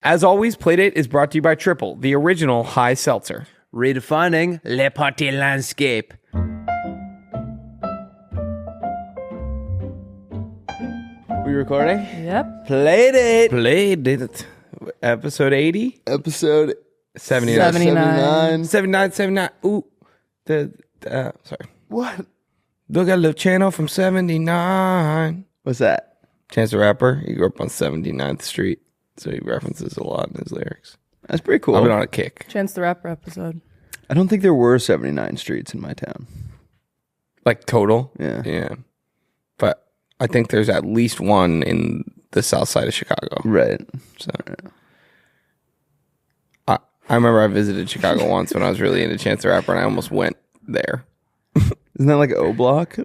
As always, Playdate is brought to you by Triple, the original high seltzer. Redefining le party landscape. We recording? Yep. Playdate. Episode 80? Episode 79. 79. 79. Ooh. Sorry. What? Look at the channel from 79. What's that? Chance the Rapper. He grew up on 79th Street, so he references a lot in his lyrics. That's pretty cool. I've been on a kick. Chance the Rapper episode. I don't think there were 79 streets in my town. Like total? Yeah. Yeah. But I think there's at least one in the south side of Chicago. Right. So I remember I visited Chicago once when I was really into Chance the Rapper, and I almost went there. Isn't that like O Block?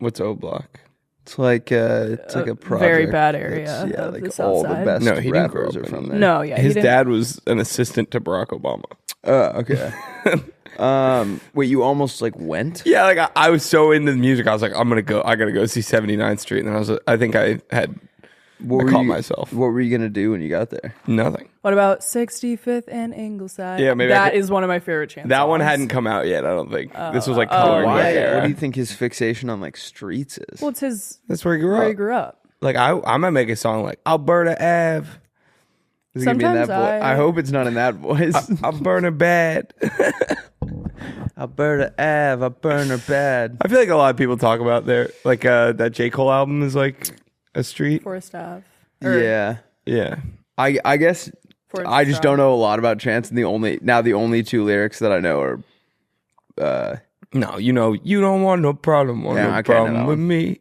What's O Block? It's like a project. Very bad area That's, yeah, of like the South all Side. the best No, he didn't grow rappers up are in from it. there. No, yeah. His he didn't- dad was an assistant to Barack Obama. Okay. Wait, you almost like went? Yeah, like I was so into the music, I was like, I gotta go see 79th Street, and I think I had caught myself. What were you gonna do when you got there? Nothing. What about 65th and Ingleside? Yeah, maybe that is one of my favorite Chance That one songs. hadn't come out yet. I don't think this was like coloring my yeah, hair. What do you think his fixation on like streets is? Well, it's his That's where he grew where up. he grew up. Like I might make a song like Alberta Ave. Is it gonna be in that Sometimes voice? I hope it's not in that voice. I'm burning bad. Alberta Ave, I burn her bad. I feel like a lot of people talk about that J. Cole album is like a street. Forest Ave. Yeah. Yeah. I guess Forest I just Ave. don't know a lot about Chance, and the only two lyrics that I know are No, you don't want no problem, Yeah, no okay, I know problem that with one. me.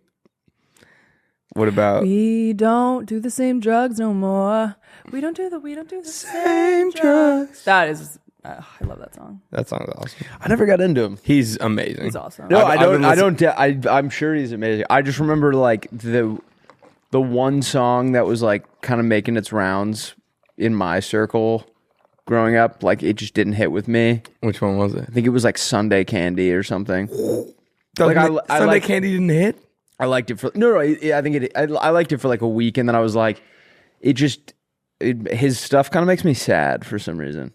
What about We don't do the same drugs no more. We don't do the same drugs. That is, I love that song. that song's awesome. I never got into him. He's amazing. He's awesome. No, I'm sure he's amazing. I just remember like the one song that was like kind of making its rounds in my circle growing up. Like it just didn't hit with me. Which one was it? I think it was like Sunday Candy or something. Like, I Sunday like- Candy didn't hit? I liked it for I think I liked it for like a week, and then I was like, his stuff kind of makes me sad for some reason,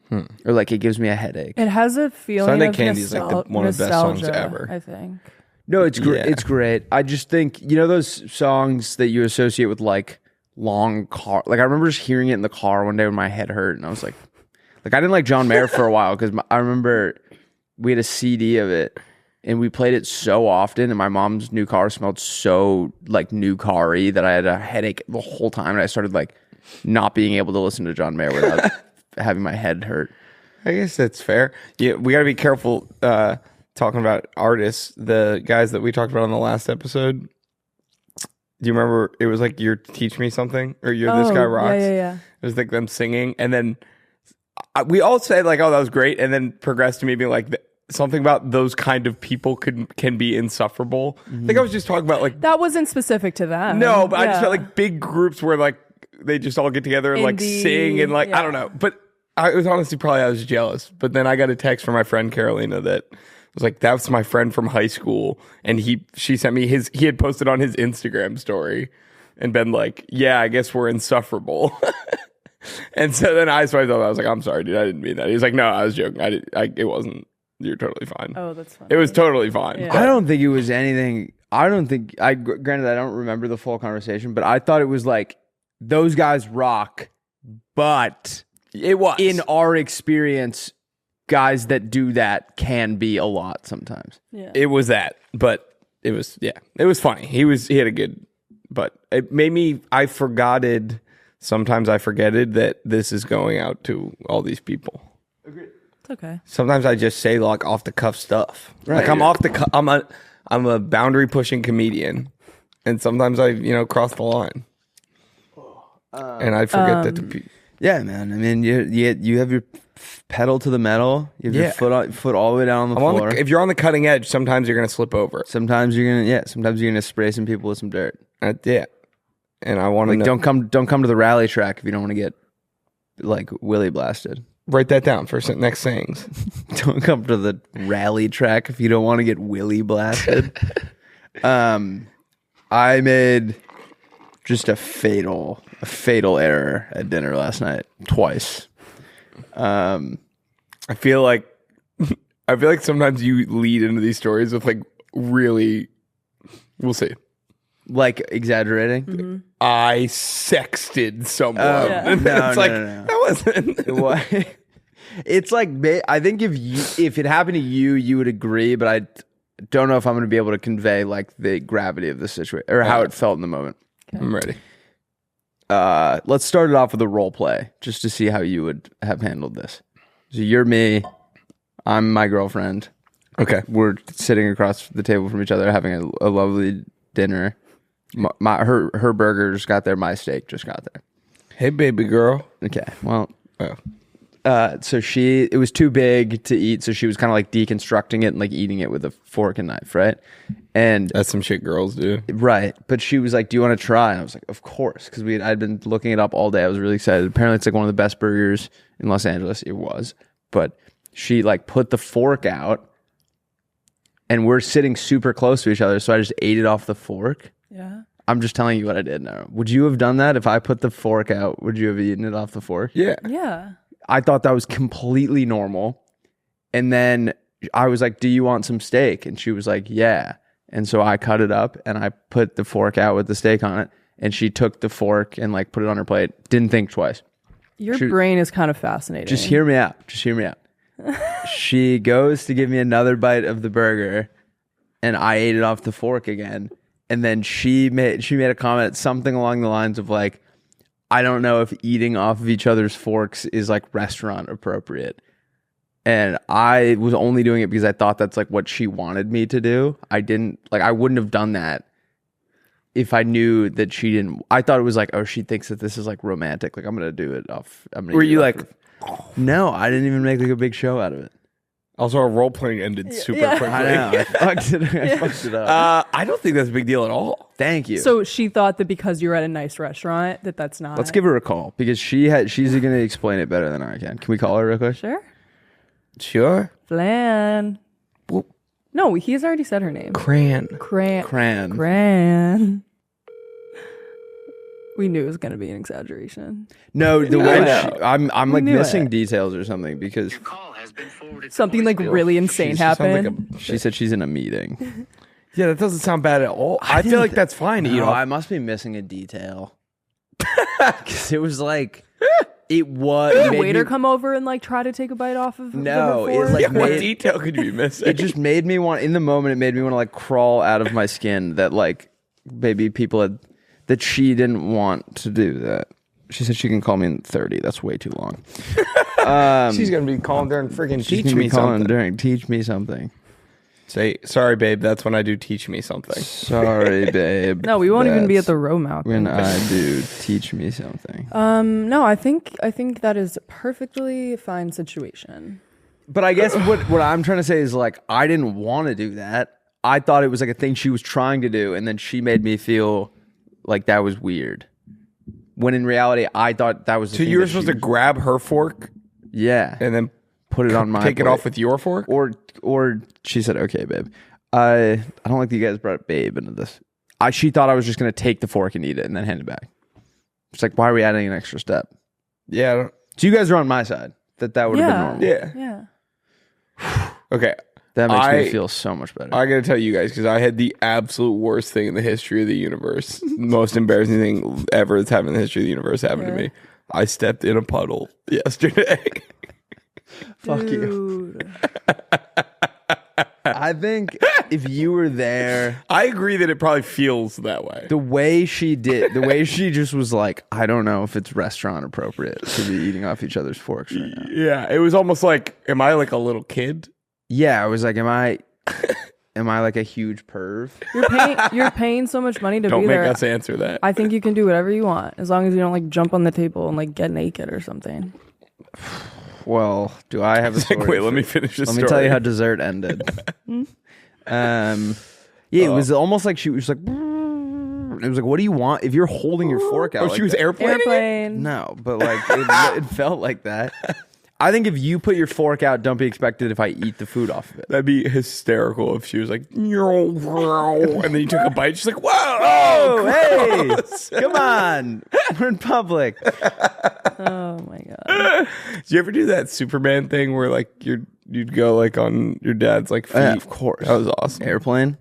or like it gives me a headache. It has a feeling Sunday of Candy is like one of the best songs nostalgia, ever. I think. No, it's great. Yeah. It's great. I just think those songs that you associate with like long car. Like I remember just hearing it in the car one day when my head hurt, and I was like I didn't like John Mayer for a while because I remember we had a CD of it. And we played it so often, and my mom's new car smelled so like new car-y that I had a headache the whole time, and I started like not being able to listen to John Mayer without having my head hurt. I guess that's fair. Yeah, we got to be careful talking about artists. The guys that we talked about on the last episode. Do you remember? It was like you're Teach Me Something, or This Guy Rocks. Yeah. It was like them singing, and then we all said like, "Oh, that was great," and then progressed to me being like, something about those kind of people can be insufferable. I think I was just talking about like That wasn't specific to them. no, but I just Yeah. felt like big groups where like they just all get together and like Indie, sing and like I yeah. don't know. But it was honestly probably I was jealous. But then I got a text from my friend Carolina that was like, that's my friend from high school, and she sent me he had posted on his Instagram story and been like, yeah, I guess we're insufferable. And so then I thought I was like, I'm sorry, dude, I didn't mean that. He was like, no, I was joking. It wasn't. You're totally fine. Oh, that's funny. It was totally fine. Yeah. I don't think it was anything. Granted, I don't remember the full conversation, but I thought it was like those guys rock, but It was. in our experience, guys that do that can be a lot sometimes. Yeah. It was that, but it was funny. He had a good, but it made me. Sometimes I forgetted that this is going out to all these people. It's okay. Sometimes I just say like off the cuff stuff. Like I'm off the cuff. I'm a boundary pushing comedian, and sometimes I cross the line, and I forget that. Yeah, man. I mean, you have your pedal to the metal. You have your foot all the way down on the floor. If you're on the cutting edge, sometimes you're gonna slip over. Sometimes you're gonna spray some people with some dirt. Yeah, and I want to Like, don't come to the rally track if you don't want to get like willy blasted. write that down for next sayings. Don't come to the rally track if you don't want to get willy blasted. I made Just a fatal error at dinner last night. Twice. I feel like sometimes you lead into these stories with like really, we'll see. Like exaggerating? I sexted someone. Yeah. And No, it's no, like, no. that wasn't. What? It's like, I think if it happened to you, you would agree, but I don't know if I'm going to be able to convey like the gravity of the situation or how it felt in the moment. I'm ready. Let's start it off with a role play just to see how you would have handled this. So you're me, I'm my girlfriend. Okay. We're sitting across the table from each other having a lovely dinner. Her burgers got there, my steak just got there. Hey, baby girl. Okay, well, Oh. so it was too big to eat, so she was kind of like deconstructing it and like eating it with a fork and knife, right? And That's some shit girls do. right, but she was like, "Do you want to try?" And I was like, "Of course," because I'd been looking it up all day. I was really excited. Apparently, it's like one of the best burgers in Los Angeles. It was, but she like put the fork out, and we're sitting super close to each other, so I just ate it off the fork. Yeah. I'm just telling you what I did now. Would you have done that if I put the fork out? Would you have eaten it off the fork? Yeah. Yeah. I thought that was completely normal. And then I was like, "Do you want some steak?" And she was like, "Yeah." And so I cut it up and I put the fork out with the steak on it. And she took the fork and like put it on her plate. Didn't think twice. Your brain is kind of fascinating. Just hear me out. She goes to give me another bite of the burger and I ate it off the fork again. And then she made a comment, something along the lines of like, "I don't know if eating off of each other's forks is like restaurant appropriate." And I was only doing it because I thought that's like what she wanted me to do. I wouldn't have done that if I knew that she didn't. I thought it was like, oh, she thinks that this is like romantic. Like I'm going to do it off. Were you like, no, I didn't even make like a big show out of it. also our role playing ended super quickly. I know. I fucked it up. I don't think that's a big deal at all. Thank you. So she thought that because you're at a nice restaurant that's not. Let's give her a call because she's going to explain it better than I can. Can we call her real quick? Sure. Sure. Flan. Well, No, he's already said her name. Cran. Cran. We knew it was going to be an exaggeration. No, the I way know. I'm like knew missing it. details or something because Something like really insane She sounds like happened. she said she's in a meeting. Yeah, that doesn't sound bad at all. I feel like that's fine to eat No, off. I must be missing a detail. Because it was like, it was. Did it the made waiter me- come over and like try to take a bite off of No, the it's fork? like- Yeah, what made- detail could you be missing? It just made me want, in the moment, it made me want to like crawl out of my skin that like maybe people had, that she didn't want to do that. She said she can call me in 30. That's way too long. She's gonna be calling during freaking She's teach gonna me be calling something. during teach me something. Say sorry, babe. That's when I do teach me something. Sorry, babe. No, we won't even be at That's the row mouth. when I do teach me something. No, I think that is a perfectly fine situation. But I guess what I'm trying to say is like I didn't want to do that. I thought it was like a thing she was trying to do, and then she made me feel like that was weird. When in reality, I thought that was. The So thing you were that supposed she to was- grab her fork yeah, and then put it on my take it plate. off with your fork? Or she said, "Okay, babe." I don't like that you guys brought babe into this. She thought I was just gonna take the fork and eat it and then hand it back. It's like, why are we adding an extra step? Yeah. I don't- So you guys are on my side. That would have been normal. Yeah. Yeah. Okay. That makes I- me feel so much better. I gotta tell you guys because I had the absolute worst thing in the history of the universe. Most embarrassing thing ever that's happened in the history of the universe happened to me. I stepped in a puddle yesterday. Fuck you. Dude. I think if you were there, I agree that it probably feels that way. the way she just was like, I don't know if it's restaurant appropriate to be eating off each other's forks right now. Yeah, it was almost like, am I like a little kid? Yeah, I was like, am I like a huge perv? You're paying so much money to Don't be make there. us answer that. I think you can do whatever you want as long as you don't like jump on the table and like get naked or something. Well, do I have a It's like, story? wait, let me finish this Let story. me tell you how dessert ended. Yeah, it was almost like she was like, it was like, what do you want? If you're holding your fork out, Oh, like she was that- airplaning it? Airplane. No, but like it felt like that. I think if you put your fork out, don't be expected if I eat the food off of it. That'd be hysterical if she was like, and then you took a bite. She's like, whoa, Oh, gross. hey, come on. We're in public. Oh my god. Did you ever do that Superman thing where like you'd go like on your dad's like feet? Yeah, of course. That was awesome. Airplane.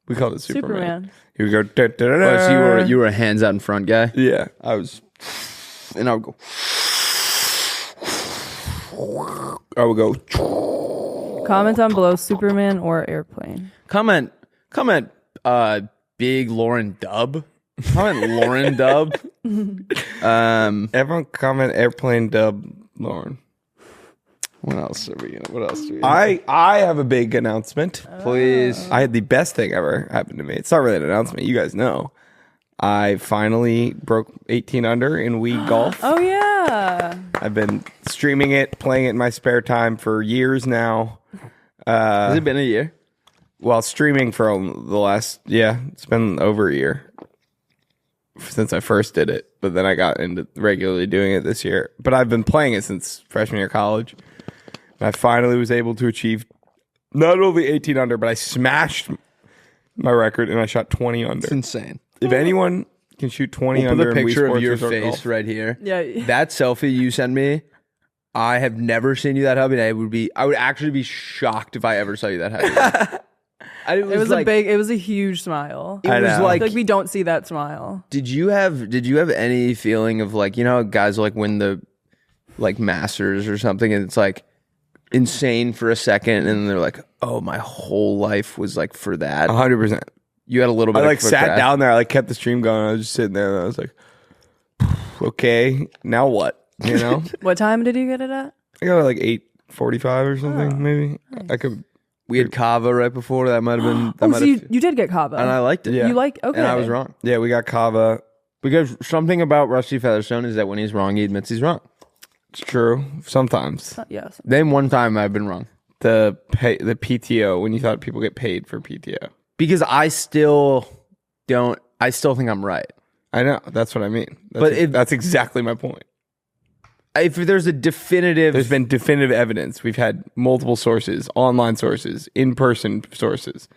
We called it Superman. Superman. You would go. Da, da, da, da. Oh, so you were a hands out in front guy? Yeah, I was. And I would go. I would go. Comment on below, Superman or airplane. Comment, big Lauren Dub. Comment Lauren Dub. Everyone comment airplane dub Lauren. What else are we gonna? What else do we? I have a big announcement. Please. I had the best thing ever happen to me. It's not really an announcement. You guys know. I finally broke 18 under in Wii Golf. Oh yeah. I've been streaming it, playing it in my spare time for years now. Has it been a year? Well, streaming for the last, it's been over a year since I first did it. But then I got into regularly doing it this year. But I've been playing it since freshman year of college. And I finally was able to achieve not only 18 under, but I smashed my record and I shot 20 under. It's insane. If anyone can shoot 20 We'll under, put a in Wii picture of Sports your Resort face Golf. right here. Yeah. That selfie you sent me, I have never seen you that happy. I would actually be shocked if I ever saw you that happy. It was a huge smile. It I was know. like, Like we don't see that smile. did you have any feeling of like, you know, how guys will like win the like Masters or something, and it's like insane for a second, and then they're like, oh, my whole life was like for that. 100%. You had a little bit. I like of sat down there. I like kept the stream going. I was just sitting there and I was like, okay, now what? You know? What time did you get it at? I got it like 8:45 or something, maybe. nice. I could. We had Kava right before. That might have been. That Oh, might so have, you did get Kava. and I liked it. Yeah. You like okay. And I was wrong. Yeah, we got Kava. Because something about Rusty Featherstone is that when he's wrong, he admits he's wrong. It's true. Sometimes Yes. Name one time I've been wrong. the PTO when you thought people get paid for PTO. Because I still think I'm right. I know. That's what I mean. That's exactly my point. If there's a definitive, There's been definitive evidence. We've had multiple sources, online sources, in-person sources.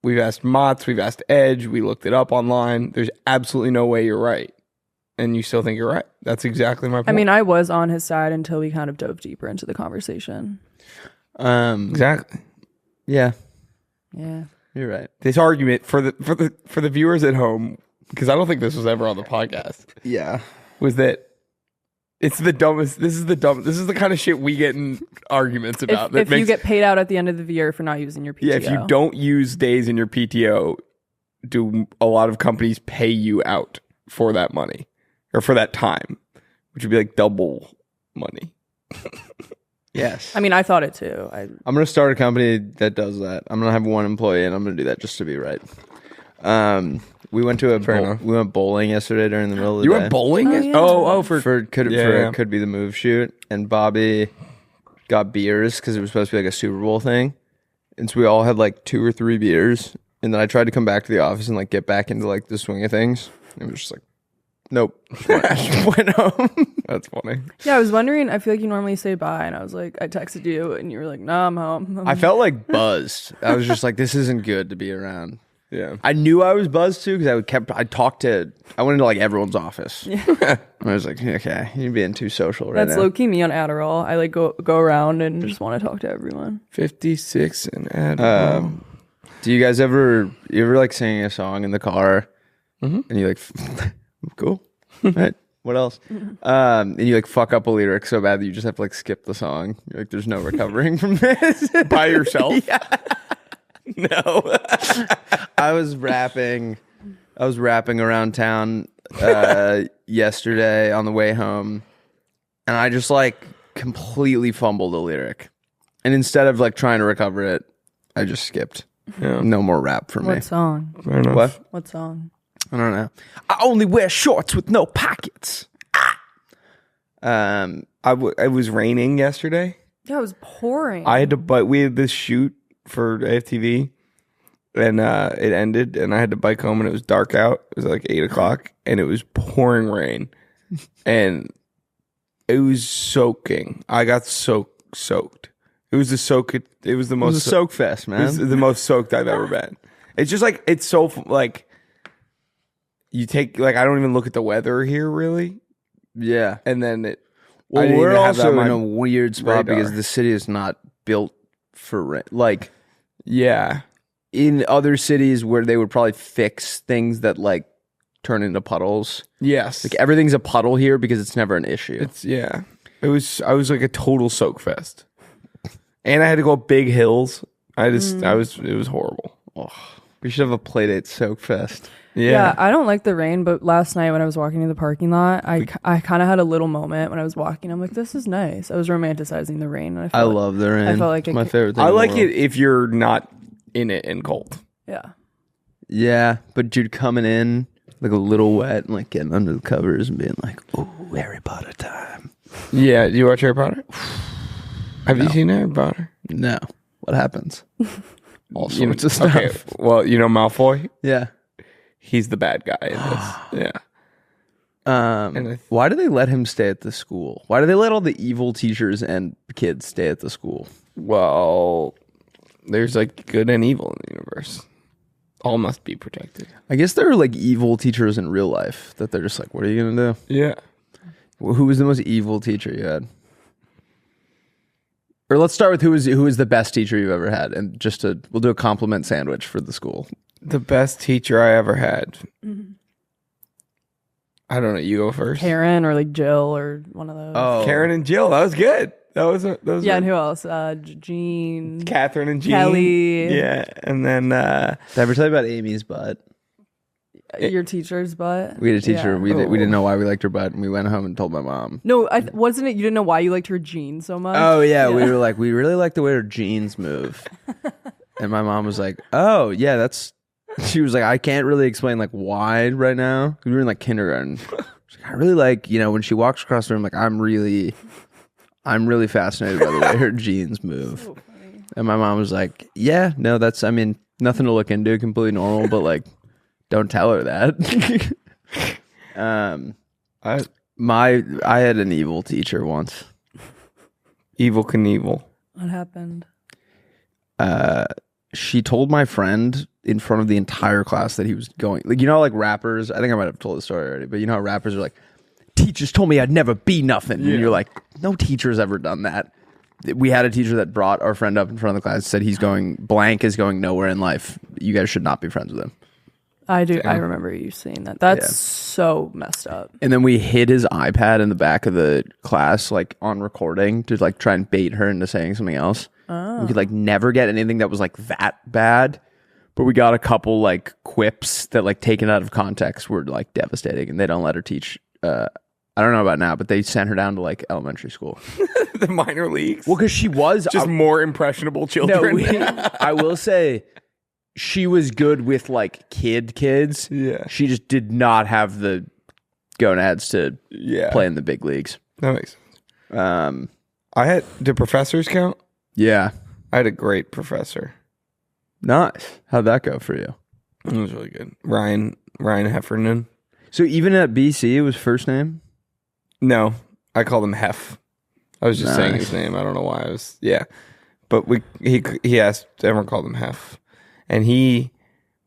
We've asked Mott's, we've asked Edge, we looked it up online. There's absolutely no way you're right. And you still think you're right. That's exactly my point. I mean, I was on his side until we kind of dove deeper into the conversation. exactly. yeah, Yeah. you're right. This argument for the viewers at home, because I don't think this was ever on the podcast, Yeah. was that it's the dumbest. This is the kind of shit we get in arguments about. If you get paid out at the end of the year for not using your PTO. Yeah, if you don't use days in your PTO, do a lot of companies pay you out for that money or for that time, which would be like double money. Yes. I mean, I thought it too. I'm gonna start a company that does that. I'm gonna have one employee, and I'm gonna do that just to be right. We went to we went bowling yesterday during the middle of the day. You went bowling? Oh, yeah. Oh, Could be the move shoot, and Bobby got beers because it was supposed to be like a Super Bowl thing, and so we all had like 2 or 3 beers, and then I tried to come back to the office and like get back into like the swing of things. It was just like, nope, went home. That's funny. Yeah, I was wondering. I feel like you normally say bye, and I was like, I texted you, and you were like, "No, I'm home." I felt like buzzed. I was just like, this isn't good to be around. Yeah. I knew I was buzzed too because I went into like everyone's office. I was like, okay, you're being too social right That's now. low key me on Adderall. I like go around and just want to talk to everyone. 56 and add. Do you guys ever like singing a song in the car and you like, cool, right? What else? And you like fuck up a lyric so bad that you just have to like skip the song. You're like, there's no recovering from this. By yourself? Yeah. No. I was rapping around town yesterday on the way home, and I just like completely fumbled a lyric. And instead of like trying to recover it, I just skipped. Yeah. No more rap for me. What song? Fair enough. What? What song? I don't know. I only wear shorts with no pockets. It was raining yesterday. Yeah, it was pouring. We had this shoot for AFTV, and it ended, and I had to bike home, and it was dark out. It was like 8:00, and it was pouring rain, and It was soaking. I got soaked. It was the soak. It was the most. It was a soak fest, It was man. the most soaked I've ever been. It's just like it's so like you take like I don't even look at the weather here really, Yeah. and then it. I Well, didn't we're even have that also on in my a weird spot radar. because the city is not built for rent. Like Yeah. in other cities where they would probably fix things that like turn into puddles. Yes. Like everything's a puddle here because it's never an issue. It's yeah. It was. I was like a total soak fest, and I had to go up big hills. I was. It was horrible. We should have a Playdate soak fest. Yeah, I don't like the rain, but last night when I was walking to the parking lot, I kind of had a little moment when I was walking. I'm like, this is nice. I was romanticizing the rain. And I love the rain. I felt like it's my favorite thing. I in the like world. it if you're not in it and cold. Yeah. Yeah, but dude, coming in like a little wet and like getting under the covers and being like, "Oh, Harry Potter time." Yeah. Do you watch Harry Potter? Have you seen Harry Potter? No, what happens? All You know- sorts of stuff. Okay. Well, you know Malfoy. Yeah. He's the bad guy in this. Yeah. And Why do they let him stay at the school? Why do they let all the evil teachers and kids stay at the school? Well, there's like good and evil in the universe. All must be protected. I guess there are like evil teachers in real life that they're just like, what are you gonna do? Yeah. Who was the most evil teacher you had? Or let's start with who is the best teacher you've ever had, and we'll do a compliment sandwich for the school. The best teacher I ever had. I don't know. You go first. Karen or like Jill or one of those. Oh, Karen and Jill. That was good. Those Yeah, were and who else? Jean. Catherine and Jean. Kelly. Yeah. And then did I ever tell you about Amy's butt? Your teacher's butt. We had a teacher. Yeah. We didn't know why we liked her butt, and we went home and told my mom. No, wasn't it? You didn't know why you liked her jeans so much. Oh yeah, we were like, we really like the way her jeans move, and my mom was like, oh yeah, that's. She was like, I can't really explain like why right now. We were in like kindergarten. She's like, I really like when she walks across the room, like I'm really fascinated by the way her jeans move. So funny. And my mom was like, yeah, no, that's nothing to look into, completely normal, but like. Don't tell her that. I had an evil teacher once. Evil Knievel. What happened? She told my friend in front of the entire class that he was going, like, like rappers. I think I might have told the story already, but you know how rappers are like, teachers told me I'd never be nothing. And you're like, no teacher's ever done that. We had a teacher that brought our friend up in front of the class and said he's going blank is going nowhere in life. You guys should not be friends with him. I do. I remember you saying that. That's so messed up. And then we hid his iPad in the back of the class, like on recording, to like try and bait her into saying something else. We could like never get anything that was like that bad, but we got a couple like quips that like taken out of context were like devastating, and they don't let her teach. I don't know about now, but they sent her down to like elementary school. The minor leagues. Well, because she was Just more impressionable children. I will say. She was good with like kids. Yeah. She just did not have the gonads to Yeah. play in the big leagues. That makes sense. Did professors count? Yeah. I had a great professor. Nice. How'd that go for you? It was really good. Ryan Heffernan. So even at BC, it was first name? No, I called him Hef. I was just saying Nice. his name. I don't know why I was. Yeah, but he asked. Everyone called him Hef, and he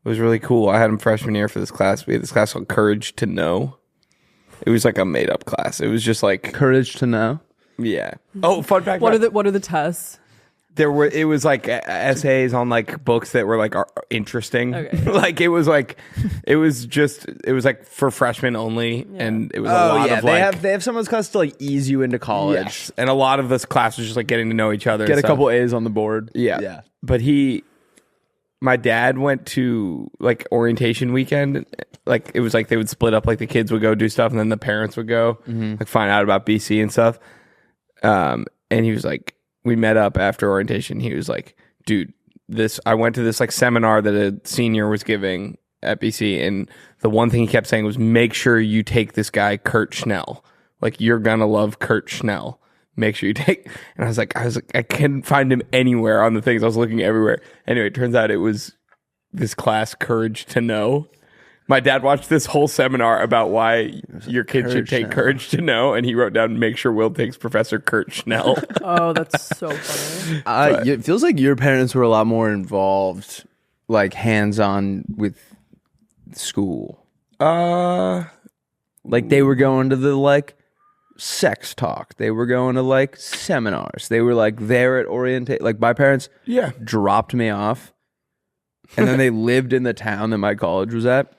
was really cool. I had him freshman year for this class. We had this class called Courage to Know. It was like a made up class. It was just like Courage to Know. yeah. Oh, fun fact. What are the tests? It was like essays on like books that were like interesting. Okay. Like it was like for freshmen only, and it was a lot of like they have some of those classes to like ease you into college. yes, and a lot of this class was just like getting to know each other. Get and a stuff. couple A's on the board. Yeah. But my dad went to like orientation weekend. Like it was like they would split up, like the kids would go do stuff and then the parents would go like find out about BC and stuff. And he was like, we met up after orientation. He was like, dude, I went to this like seminar that a senior was giving at BC. And the one thing he kept saying was, make sure you take this guy, Kurt Schnell. Like you're going to love Kurt Schnell. Make sure you take. And I was like, I couldn't find him anywhere on the things. I was looking everywhere. Anyway, it turns out it was this class, Courage to Know. My dad watched this whole seminar about why your kid should take courage to know, and he wrote down, make sure Will takes Professor Kurt Schnell. Oh, that's so funny. It feels like your parents were a lot more involved, like hands-on with school. Like they were going to the like sex talk. They were going to like seminars. They were like there at orientate. Like my parents dropped me off, and then they lived in the town that my college was at.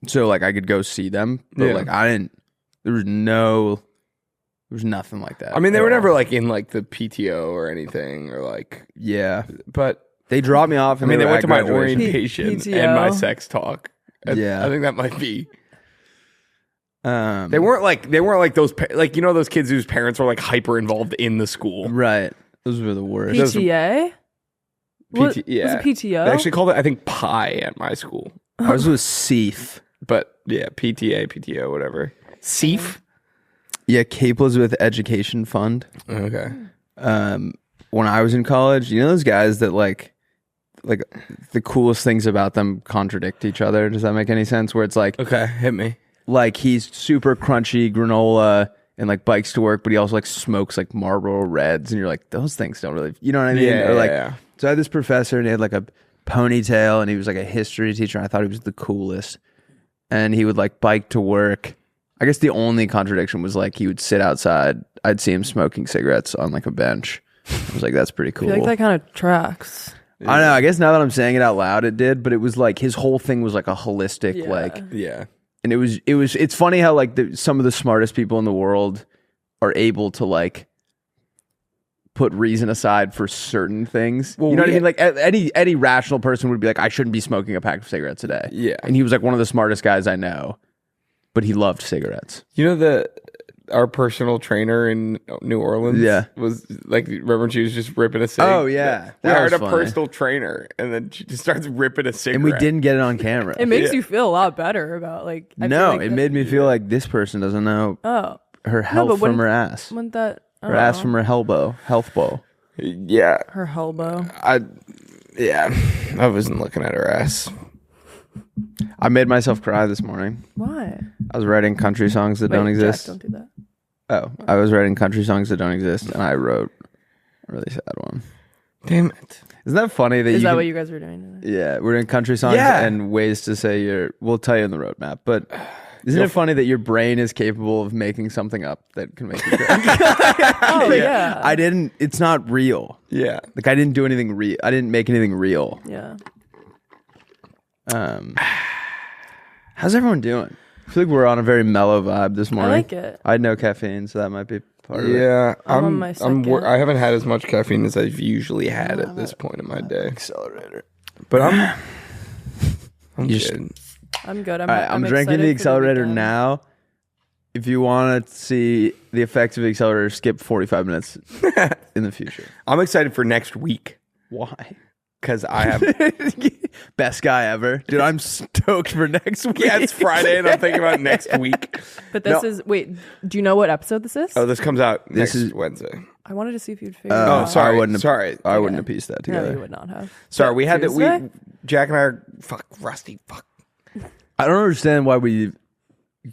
So like I could go see them, but like I didn't. There was nothing like that. I mean, they were never like in like the PTO or anything, or like but they dropped me off. I mean, they went to my orientation PTO. and my sex talk. Yeah, I think that might be. They weren't like those like those kids whose parents were like hyper involved in the school. Right. Those were the worst. PTA? Was it PTO? They actually called it, I think, pie at my school. Ours was CEEF. But yeah, PTA, PTO, whatever. CEEF? Yeah, Cape was with Education Fund. Okay. When I was in college, you know those guys that like the coolest things about them contradict each other? Does that make any sense? Where it's like, okay, hit me. Like he's super crunchy granola and like bikes to work, but he also like smokes like Marlboro Reds, and you're like, those things don't really, you know what I mean? Yeah, or like, yeah. So I had this professor, and he had like a ponytail, and he was like a history teacher. And I thought he was the coolest, and he would like bike to work. I guess the only contradiction was like he would sit outside. I'd see him smoking cigarettes on like a bench. I was like, that's pretty cool. I feel like that kind of tracks. I don't know. I guess now that I'm saying it out loud, it did. But it was like his whole thing was like a holistic and it's funny how like some of the smartest people in the world are able to like put reason aside for certain things. Well, you know what I mean? Like any rational person would be like, I shouldn't be smoking a pack of cigarettes a day. Yeah. And he was like one of the smartest guys I know, but he loved cigarettes. You know our personal trainer in New Orleans was like, remember when she was just ripping a cig? Oh, yeah. We hired a personal trainer, and then she just starts ripping a cigarette. And we didn't get it on camera. It makes you feel a lot better about like. It made me feel like this person doesnn't know her health from her ass. Wouldn't that? Her ass from her health bow. Yeah. Her elbow. I wasn't looking at her ass. I made myself cry this morning. Why? I was writing country songs that don't exist. Jack, don't do that. Oh, I was writing country songs that don't exist, and I wrote a really sad one. Damn it. Isn't that funny? Is that what you guys were doing today? Yeah, we're doing country songs and ways to say we'll tell you in the roadmap, but isn't it funny that your brain is capable of making something up that can make you cry? Oh, yeah. It's not real. Yeah. Like I didn't do anything real. I didn't make anything real. Yeah. How's everyone doing? I feel like we're on a very mellow vibe this morning. I like it. I had no caffeine, so that might be part of it. Yeah, I'm on my second. I haven't had as much caffeine as I've usually had at this point in my day. Accelerator. But I'm good. I'm good. I'm drinking the accelerator now. If you want to see the effects of the accelerator, skip 45 minutes in the future. I'm excited for next week. Why? Because I have best guy ever, dude. I'm stoked for next week. Yeah, it's Friday, and I'm thinking about next week. But this is wait. Do you know what episode this is? Oh, this comes out next Wednesday. I wanted to see if you'd figure. it out. Sorry, I wouldn't have pieced that together. No, you would not have. Sorry, we had Tuesday? to. Jack and I are rusty. Fuck. I don't understand why you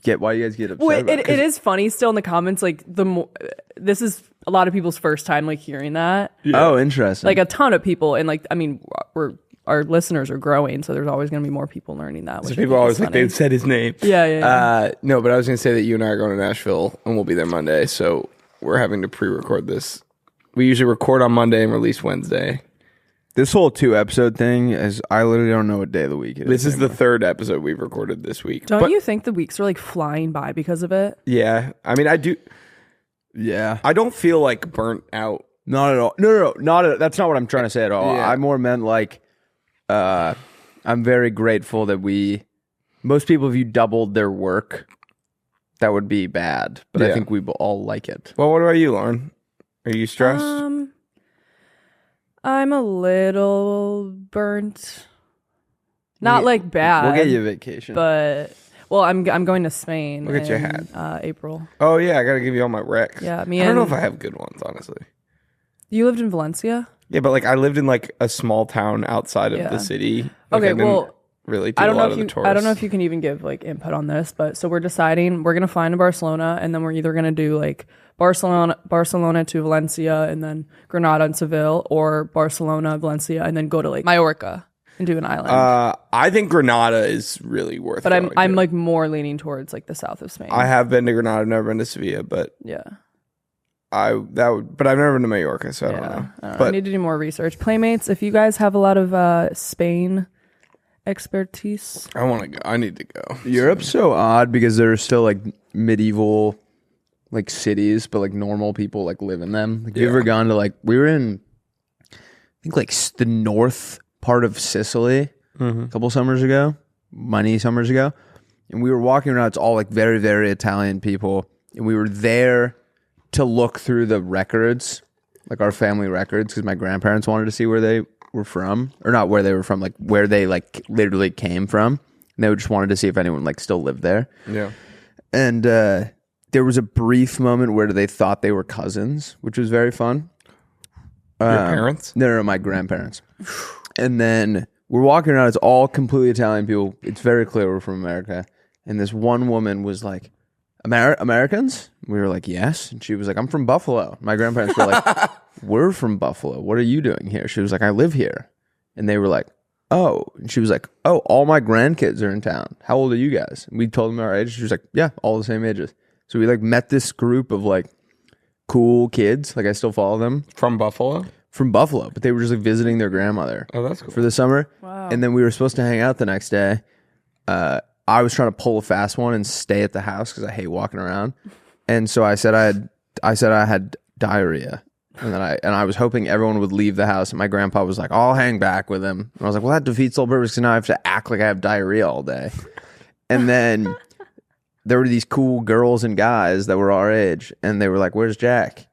guys get upset. Well, about it is funny still in the comments. Like this is a lot of people's first time like hearing that. Yeah. Oh, interesting. Like a ton of people, and like I mean, our listeners are growing, so there's always going to be more people learning that. So people always like they said his name. Yeah. No, but I was going to say that you and I are going to Nashville, and we'll be there Monday. So we're having to pre-record this. We usually record on Monday and release Wednesday. This whole 2-episode thing is I literally don't know what day of the week it is. This is the 3rd episode we've recorded this week. Don't you think the weeks are like flying by because of it? Yeah. I mean, I do. Yeah. I don't feel like burnt out. Not at all. No. That's not what I'm trying to say at all. Yeah. I more meant like I'm very grateful that most people, if you doubled their work, that would be bad. But I think we all like it. Well, what about you, Lauren? Are you stressed? I'm a little burnt. Not like bad. We'll get you a vacation. But I'm going to Spain. Look at your hat. April. Oh yeah, I gotta give you all my recs. Yeah, I don't know if I have good ones, honestly. You lived in Valencia? Yeah, but like I lived in like a small town outside of the city. Like, okay, well, really do a lot of the tourists. I don't know if you can even give like input on this, but so we're deciding we're gonna fly into Barcelona, and then we're either gonna do like Barcelona to Valencia, and then Granada and Seville, or Barcelona, Valencia, and then go to like Mallorca and do an island. I think Granada is really worth. But going I'm to. like more leaning towards like the south of Spain. I have been to Granada. I've never been to Sevilla, but yeah. But I've never been to Mallorca, so I don't know. I But need to do more research. Playmates, if you guys have a lot of Spain expertise. I want to go. I need to go. Europe's so odd because there are still like medieval like cities, but like normal people like live in them. Like, you ever gone to like, we were in, I think like the north part of Sicily a couple summers ago, many summers ago, and we were walking around. It's all like very, very Italian people, and we were there to look through the records, like our family records, because my grandparents wanted to see where they were from, or not where they were from, like where they like literally came from. And they just wanted to see if anyone like still lived there. Yeah. And there was a brief moment where they thought they were cousins, which was very fun. Your parents? No, my grandparents. And then we're walking around. It's all completely Italian people. It's very clear we're from America. And this one woman was like, Americans? We were like, yes. And she was like, I'm from Buffalo. My grandparents were like, we're from Buffalo. What are you doing here? She was like, I live here. And they were like, oh. And she was like, oh, all my grandkids are in town. How old are you guys? And we told them our age. She was like, yeah, all the same ages. So we like met this group of like cool kids. Like I still follow them. From Buffalo? From Buffalo. But they were just like visiting their grandmother. Oh, that's cool. For the summer. Wow. And then we were supposed to hang out the next day. I was trying to pull a fast one and stay at the house because I hate walking around. And so I said I had diarrhea. And then I was hoping everyone would leave the house. And my grandpa was like, I'll hang back with him. And I was like, well, that defeats the whole purpose because now I have to act like I have diarrhea all day. And then there were these cool girls and guys that were our age. And they were like, where's Jack?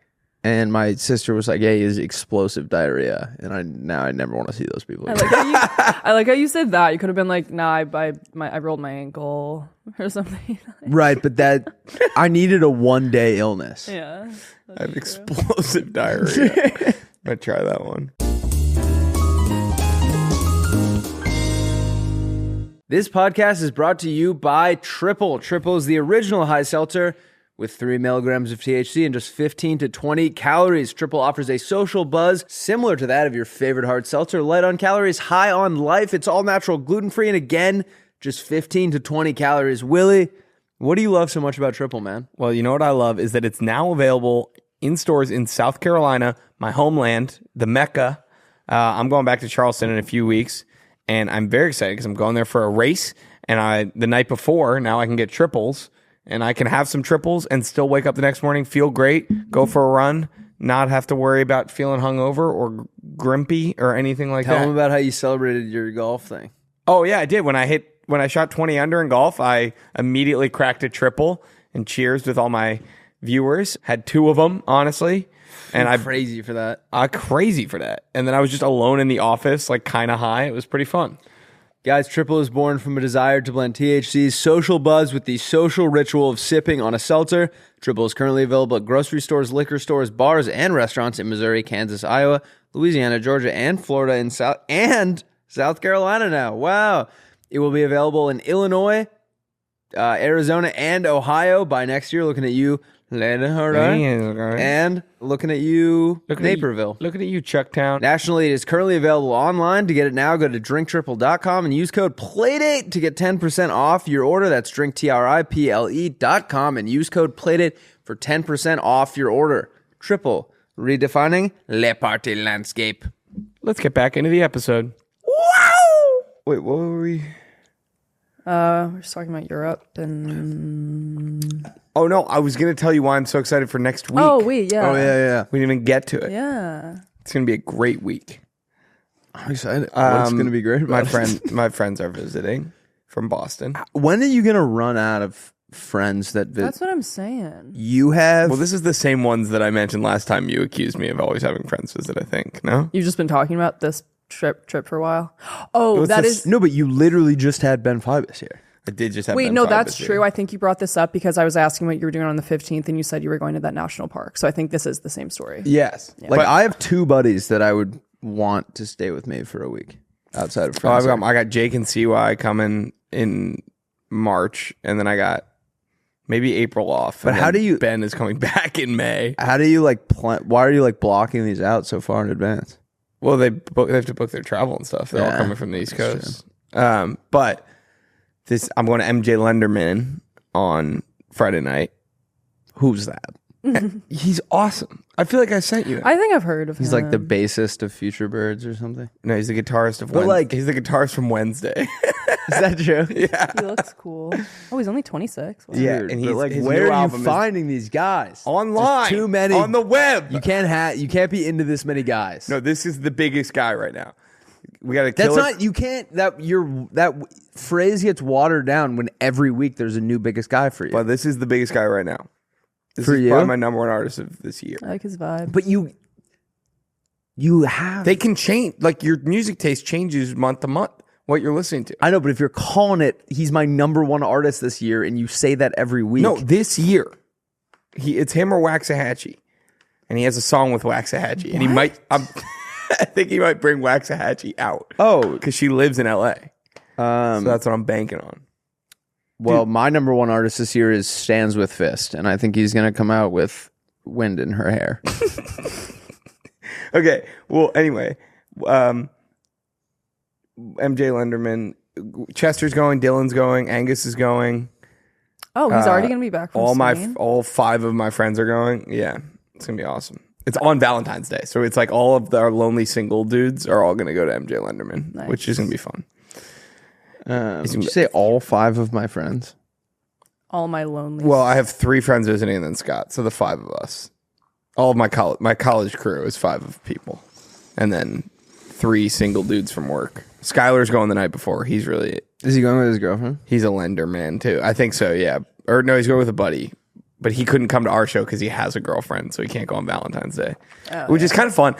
And my sister was like, yeah, he has explosive diarrhea. And I never want to see those people again. I like how you said that. You could have been like, nah, I rolled my ankle or something. Right, but that I needed a 1-day illness. Yeah. I have explosive diarrhea. Might try that one. This podcast is brought to you by Triple. Triple is the original high seltzer with 3 milligrams of THC and just 15 to 20 calories. Triple offers a social buzz similar to that of your favorite hard seltzer. Light on calories, high on life. It's all natural, gluten-free, and again, just 15 to 20 calories. Willie, what do you love so much about Triple, man? Well, you know what I love is that it's now available in stores in South Carolina, my homeland, the Mecca. I'm going back to Charleston in a few weeks, and I'm very excited because I'm going there for a race. And the night before, now I can get triples. And I can have some triples and still wake up the next morning, feel great, go for a run, not have to worry about feeling hungover or grimpy or anything like that. Tell them about how you celebrated your golf thing. Oh, yeah, I did. When I shot 20 under in golf, I immediately cracked a triple and cheers with all my viewers. Had 2 of them, honestly. And I'm crazy for that. Crazy for that. And then I was just alone in the office, like kind of high. It was pretty fun. Guys, Triple is born from a desire to blend THC's social buzz with the social ritual of sipping on a seltzer. Triple is currently available at grocery stores, liquor stores, bars, and restaurants in Missouri, Kansas, Iowa, Louisiana, Georgia, and Florida, and South Carolina now. Wow. It will be available in Illinois, Arizona, and Ohio by next year. Looking at you, and looking at you, Naperville. Looking at you, Chucktown. Nationally, it is currently available online. To get it now, go to drinktriple.com and use code PLAYDATE to get 10% off your order. That's drinktriple.com and use code PLAYDATE for 10% off your order. Triple, redefining le party landscape. Let's get back into the episode. Wow! Wait, what were we? We're just talking about Europe and... Oh, no, I was going to tell you why I'm so excited for next week. Oh, wait, yeah. Oh, yeah. We didn't even get to it. Yeah. It's going to be a great week. I'm excited. What's going to be great about My friends are visiting from Boston. When are you going to run out of friends that visit? That's what I'm saying. You have... Well, this is the same ones that I mentioned last time you accused me of always having friends visit, I think. No? You've just been talking about this trip for a while. Oh, that is... No, but you literally just had Ben Fibus here. I did just have Wait, Ben no, Fibus that's here. true. I think you brought this up because I was asking what you were doing on the 15th and you said you were going to that national park. So I think this is the same story. Yes. Like, I have 2 buddies that I would want to stay with me for a week. outside of Oh, friends? I got Jake and CY coming in March, and then I got maybe April off. But and how then do you- Ben is coming back in May. How do you like plan? Why are you like blocking these out so far in advance? Well, they have to book their travel and stuff. They're all Yeah, coming from the East Coast. But I'm going to MJ Lenderman on Friday night. Who's that? He's awesome. I feel like I sent you. I think I've heard of him. He's like the bassist of Future Birds or something. No, he's the guitarist of But, like- he's the guitarist from Wednesday. Is that true? Yeah. He looks cool. Oh, he's only 26. Wow. Yeah, Dude, and but, he's like, his where new are album you is finding these guys? online. There's too many on the web. You can't be into this many guys. No, this is the biggest guy right now. We got to That's kill it. not. You can't. That phrase gets watered down when every week there's a new biggest guy for you. But this is the biggest guy right now. This For is you? probably my number one artist of this year. I like his vibe. But you have. They can change. Like your music taste changes month to month. What you're listening to. I know, but if you're calling it, he's my number one artist this year, and you say that every week. No, this year, it's him or Waxahachie, and he has a song with Waxahachie, and he might. I think he might bring Waxahachie out. Oh, because she lives in L.A. So that's what I'm banking on. well, my number one artist this year is Stands with Fist, and I think he's gonna come out with wind in her hair. Okay. Well, anyway, MJ Lenderman, Chester's going, Dylan's going, Angus is going. Oh, he's already going to be back from Spain? All 5 of my friends are going. Yeah, it's gonna be awesome. It's on Valentine's Day, so it's like all of our lonely single dudes are all gonna go to MJ Lenderman, Nice. which is gonna be fun. Did you say all 5 of my friends? All my lonely. Well, I have 3 friends visiting, and then Scott, so the 5 of us. All of my college crew is 5 of people, and then 3 single dudes from work. Skylar's going the night before. He's Is he going with his girlfriend? he's a Lenderman too. I think so. Yeah, or no, he's going with a buddy. But he couldn't come to our show because he has a girlfriend, so he can't go on Valentine's Day, which is kind of fun.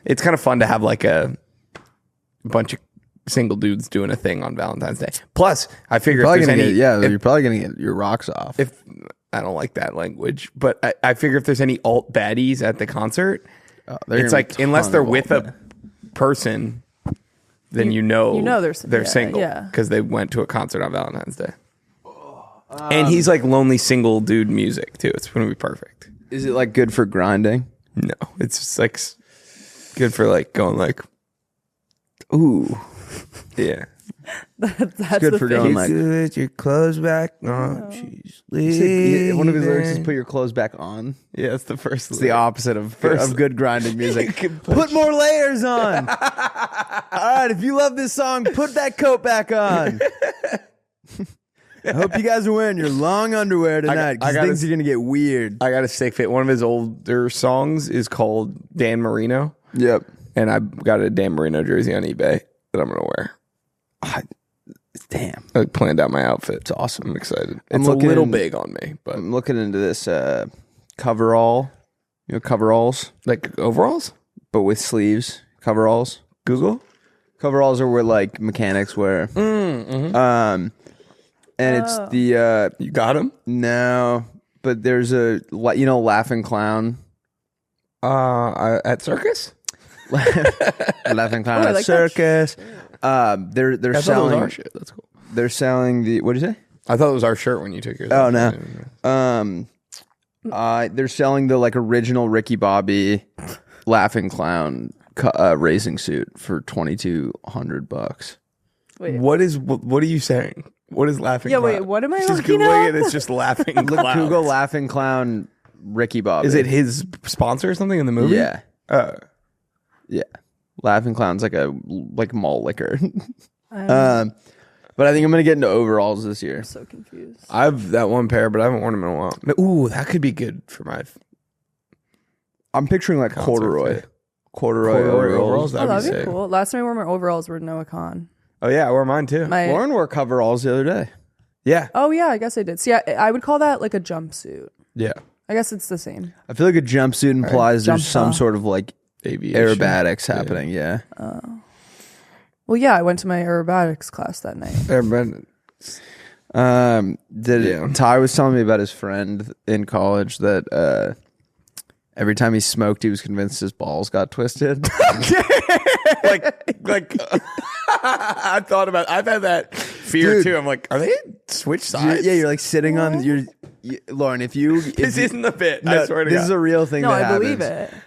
It's kind of fun to have like a bunch of single dudes doing a thing on Valentine's Day. Plus, I figure if there's any, you're probably gonna get your rocks off. if I don't like that language, but I figure if there's any alt baddies at the concert, it's like unless they're with a person, then you know they're single yeah. because they went to a concert on Valentine's Day. And he's like lonely single dude music too. It's gonna be perfect. Is it like good for grinding? No, it's just like good for like going like, ooh, yeah. That's good the for thing. going like- Put your clothes back on. She's One of his lyrics is leaving. "Put your clothes back on." Yeah, that's the first. It's the opposite of good grinding music. Put more layers on. All right, if you love this song, put that coat back on. I hope you guys are wearing your long underwear tonight because gotta- things are gonna get weird. I got a stick fit. One of his older songs is called Dan Marino, Yep. and I got a Dan Marino jersey on eBay that I'm gonna wear. Damn. I planned out my outfit. It's awesome. I'm excited. I'm It's a looking little in- big on me, but I'm looking into this coverall. You know coveralls, like overalls, but with sleeves. Coveralls. Google. Coveralls are where like mechanics wear. And it's the You got him. no, but there's a Laughing Clown. At Circus. Laughing Clown Oh, I at like that Circus. They're I thought it was selling our shit. That's cool. they're selling the what did you say? I thought it was our shirt when you took yours. Oh off. no. They're selling the like original Ricky Bobby Laughing Clown racing suit for $2,200. Wait. What are you saying? What is laughing? Yeah, clown? wait, what am I She's looking Googling up? it. It's just laughing. Look, clown. Google Laughing Clown Ricky Bobby. Is it his sponsor or something in the movie? Yeah. Oh. Yeah. Laughing Clown's like a malt liquor. But I think I'm gonna get into overalls this year. I'm so confused. I have that one pair, but I haven't worn them in a while. Ooh, that could be good for my I'm picturing like concert corduroy fit. overalls. overalls. Oh, That'd be that'd be sick. cool. Last time I wore my overalls were Noah Khan. Oh yeah, I wore mine too. Lauren wore coveralls the other day. Yeah, Oh yeah, I guess I did. See, I would call that like a jumpsuit. yeah. I guess it's the same. I feel like a jumpsuit implies there's some Jumper. sort of like Aviation. aerobatics happening. Yeah. Well, yeah, I went to my aerobatics class that night. Everybody- Ty was telling me about his friend in college that every time he smoked, he was convinced his balls got twisted. like I've had that fear Dude. too. I'm like, are they switch sides? You're like sitting on Lauren, This isn't the bit. No, I swear to this God. is a real thing. No, that I believe happens. it.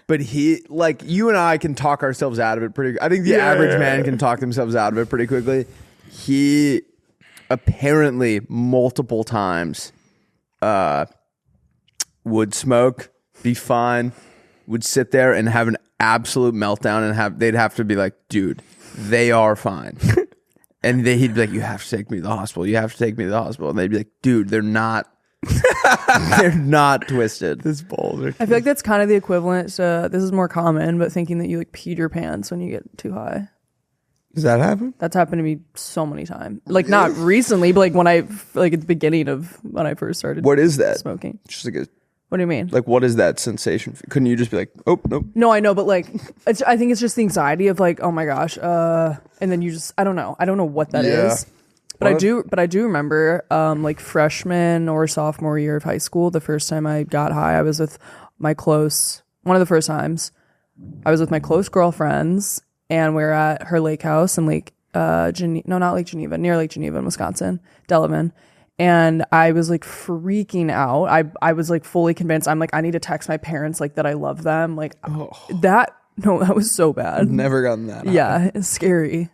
But you and I can talk ourselves out of it pretty. I think the average man can talk themselves out of it pretty quickly. He apparently multiple times would smoke, be fine, would sit there and have an absolute meltdown, and they'd have to be like, dude, they are fine. And he'd be like, you have to take me to the hospital. You have to take me to the hospital. And they'd be like, dude, they're not. They're not twisted. This boulder. I feel like that's kind of the equivalent to, this is more common, but thinking that you like peed your pants when you get too high. Does that happen? That's happened to me so many times. Like not recently, but like when at the beginning of when I first started. What is that? Smoking? Just like What do you mean? like what is that sensation? Couldn't you just be like, oh nope? No, I know, but like, I think it's just the anxiety of like, oh my gosh, and then you just, I don't know what that is. But I do remember, like freshman or sophomore year of high school, the first time I got high, I was with one of the first times, I was with my close girlfriends, and we're at her lake house in not Lake Geneva, near Lake Geneva in Wisconsin, Delavan. And I was like freaking out. I was like fully convinced. I'm like, I need to text my parents like that I love them. Like that was so bad. I've never gotten that. Yeah, it's scary.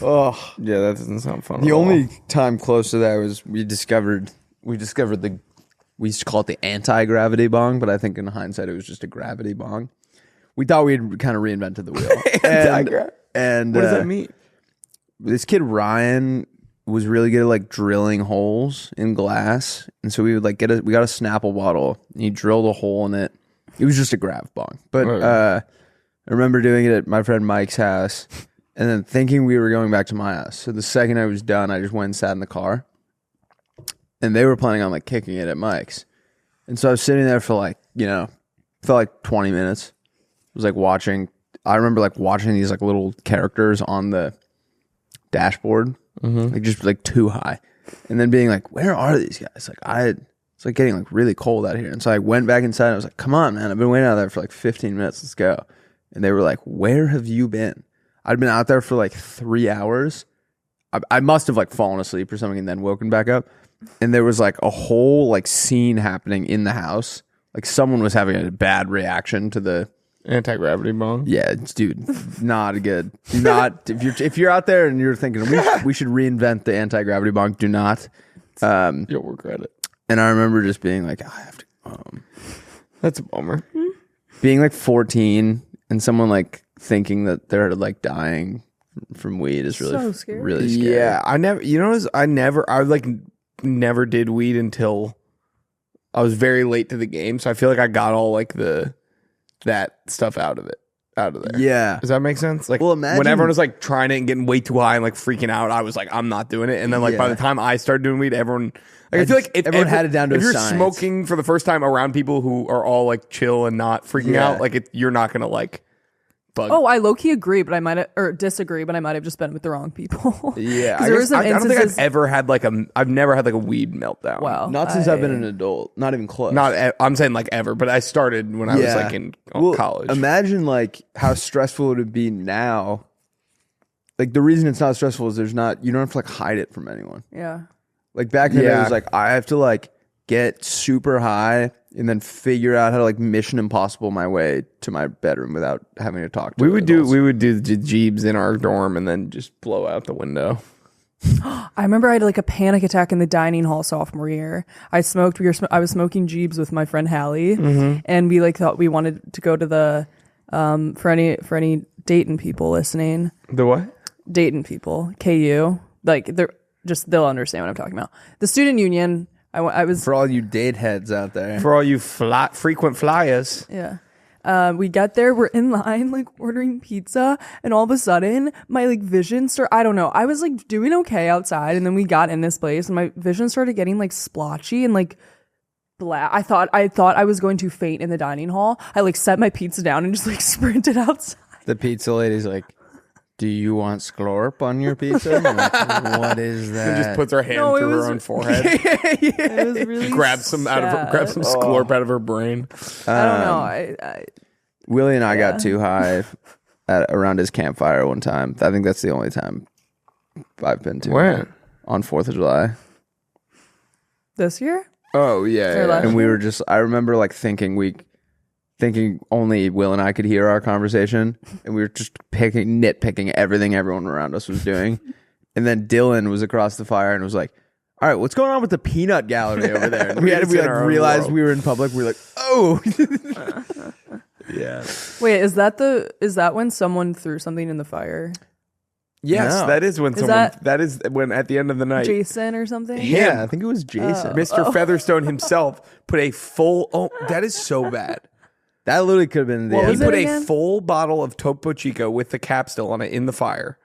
Oh, Yeah, that doesn't sound fun. the at all. only time close to that was we discovered we used to call it the anti-gravity bong, but I think in hindsight it was just a gravity bong. We thought we'd kind of reinvented the wheel. and What does that mean? This kid Ryan was really good at like drilling holes in glass, and so we would like we got a Snapple bottle, and he drilled a hole in it. It was just a grav bong, but I remember doing it at my friend Mike's house, and then thinking we were going back to my house. So the second I was done, I just went and sat in the car, and they were planning on like kicking it at Mike's, and so I was sitting there for like felt like 20 minutes. I was like watching. I remember like watching these like little characters on the dashboard, like just like too high, and then being like, where are these guys? Like it's like getting like really cold out here. And so I went back inside and I was like, come on, man, I've been waiting out there for like 15 minutes, let's go. And they were like, where have you been? I'd been out there for like 3 hours. I must have like fallen asleep or something and then woken back up, and there was like a whole like scene happening in the house. Like someone was having a bad reaction to the Anti-gravity bong. Yeah, dude, not good. Do not if you're out there and you're thinking we should reinvent the anti-gravity bong. Do not. You'll regret it. And I remember just being like, I have to go home. That's a bummer. Being like 14 and someone like thinking that they're like dying from weed is really So scary. really scary. Yeah, I never did weed until I was very late to the game. So I feel like I got all like that stuff out of there. Yeah. Does that make sense? Like, Well, imagine- when everyone was like trying it and getting way too high and like freaking out, I was like, I'm not doing it. And then like by the time I started doing weed, everyone, like, I feel like if Everyone had it down to if a you're science. smoking for the first time around people who are all like chill and not freaking Yeah. out, like you're not gonna like bug. Oh, I low key agree, but I might have, or disagree, but I might have just been with the wrong people. Yeah, 'Cause I, there were guess, some I don't think I've instances- ever had like I've never had like a weed meltdown. Wow. Not since I've been an adult. Not even close. I'm saying like ever, but I started when I was like in college. Imagine like how stressful it would be now. Like the reason it's not stressful is you don't have to like hide it from anyone. Yeah. Like back then, it Yeah. was like I have to like get super high and then figure out how to like Mission Impossible my way to my bedroom without having to talk to we would adults. do the jeebs in our dorm and then just blow out the window. I remember I had like a panic attack in the dining hall sophomore year. I was smoking Jeebs with my friend Hallie, and we like thought we wanted to go to the for any Dayton people listening. The what? Dayton people, KU, like they'll understand what I'm talking about. The student union. I was For all you date heads out there. For all you frequent flyers. yeah. We get there, we're in line, like ordering pizza, and all of a sudden, my like vision I don't know. I was like doing okay outside, and then we got in this place, and my vision started getting like splotchy and like black. I thought I was going to faint in the dining hall. I like set my pizza down and just like sprinted outside. The pizza lady's like, do you want schlorp on your pizza? I'm like, what is that? And just puts her hand No, it through her was- own forehead. It was really grabs some sklorp out of her brain. I don't know. I Willie and I got too high around his campfire one time. I think that's the only time I've been to. When? On 4th of July. This year? Oh yeah, Or last and we year? were just. I remember like thinking only Will and I could hear our conversation, and we were just nitpicking everything everyone around us was doing. And then Dylan was across the fire and was like, "All right, what's going on with the peanut gallery over there?" And we realized we were in public. We were like, "Oh, Yeah. Wait, is that when someone threw something in the fire? Yes, No. that is when that is when at the end of the night. Jason or something? yeah." I think it was Jason. Mr. Featherstone himself put a full. Oh, that is so bad. That literally could have been the What end. was He it put a again? full bottle of Topo Chico with the cap still on it in the fire.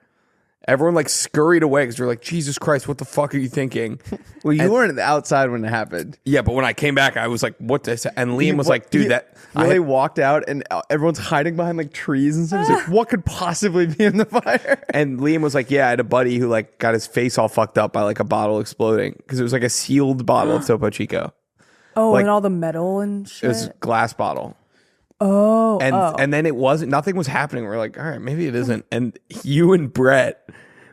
Everyone like scurried away because they're like, Jesus Christ, what the fuck are you thinking? Well, you weren't outside when it happened. Yeah, but when I came back, I was like, what this? And Liam was like, dude, that. Really walked out and everyone's hiding behind like trees and stuff. He's like, what could possibly be in the fire? And Liam was like, yeah, I had a buddy who like got his face all fucked up by like a bottle exploding because it was like a sealed bottle of Topo Chico. Oh, Like- and all the metal and It shit. was a glass bottle. Oh, And then it wasn't, nothing was happening. We're like, all right, maybe it isn't. And you and Brett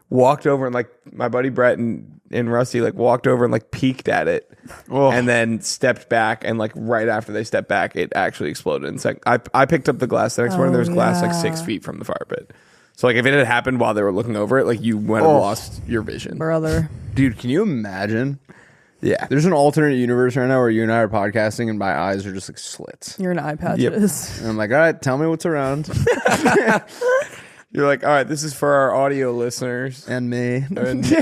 walked over and like my buddy Brett and Rusty like walked over and like peeked at it and then stepped back. And like right after they stepped back, it actually exploded. And it's like, I picked up the glass the next morning. There was glass like 6 feet from the fire pit. So like if it had happened while they were looking over it, like you would have lost your vision. brother. Dude, can you imagine? Yeah. There's an alternate universe right now where you and I are podcasting and my eyes are just like slits. You're an eye patches. And I'm like, all right, tell me what's around. You're like, all right, this is for our audio listeners. And me. And me.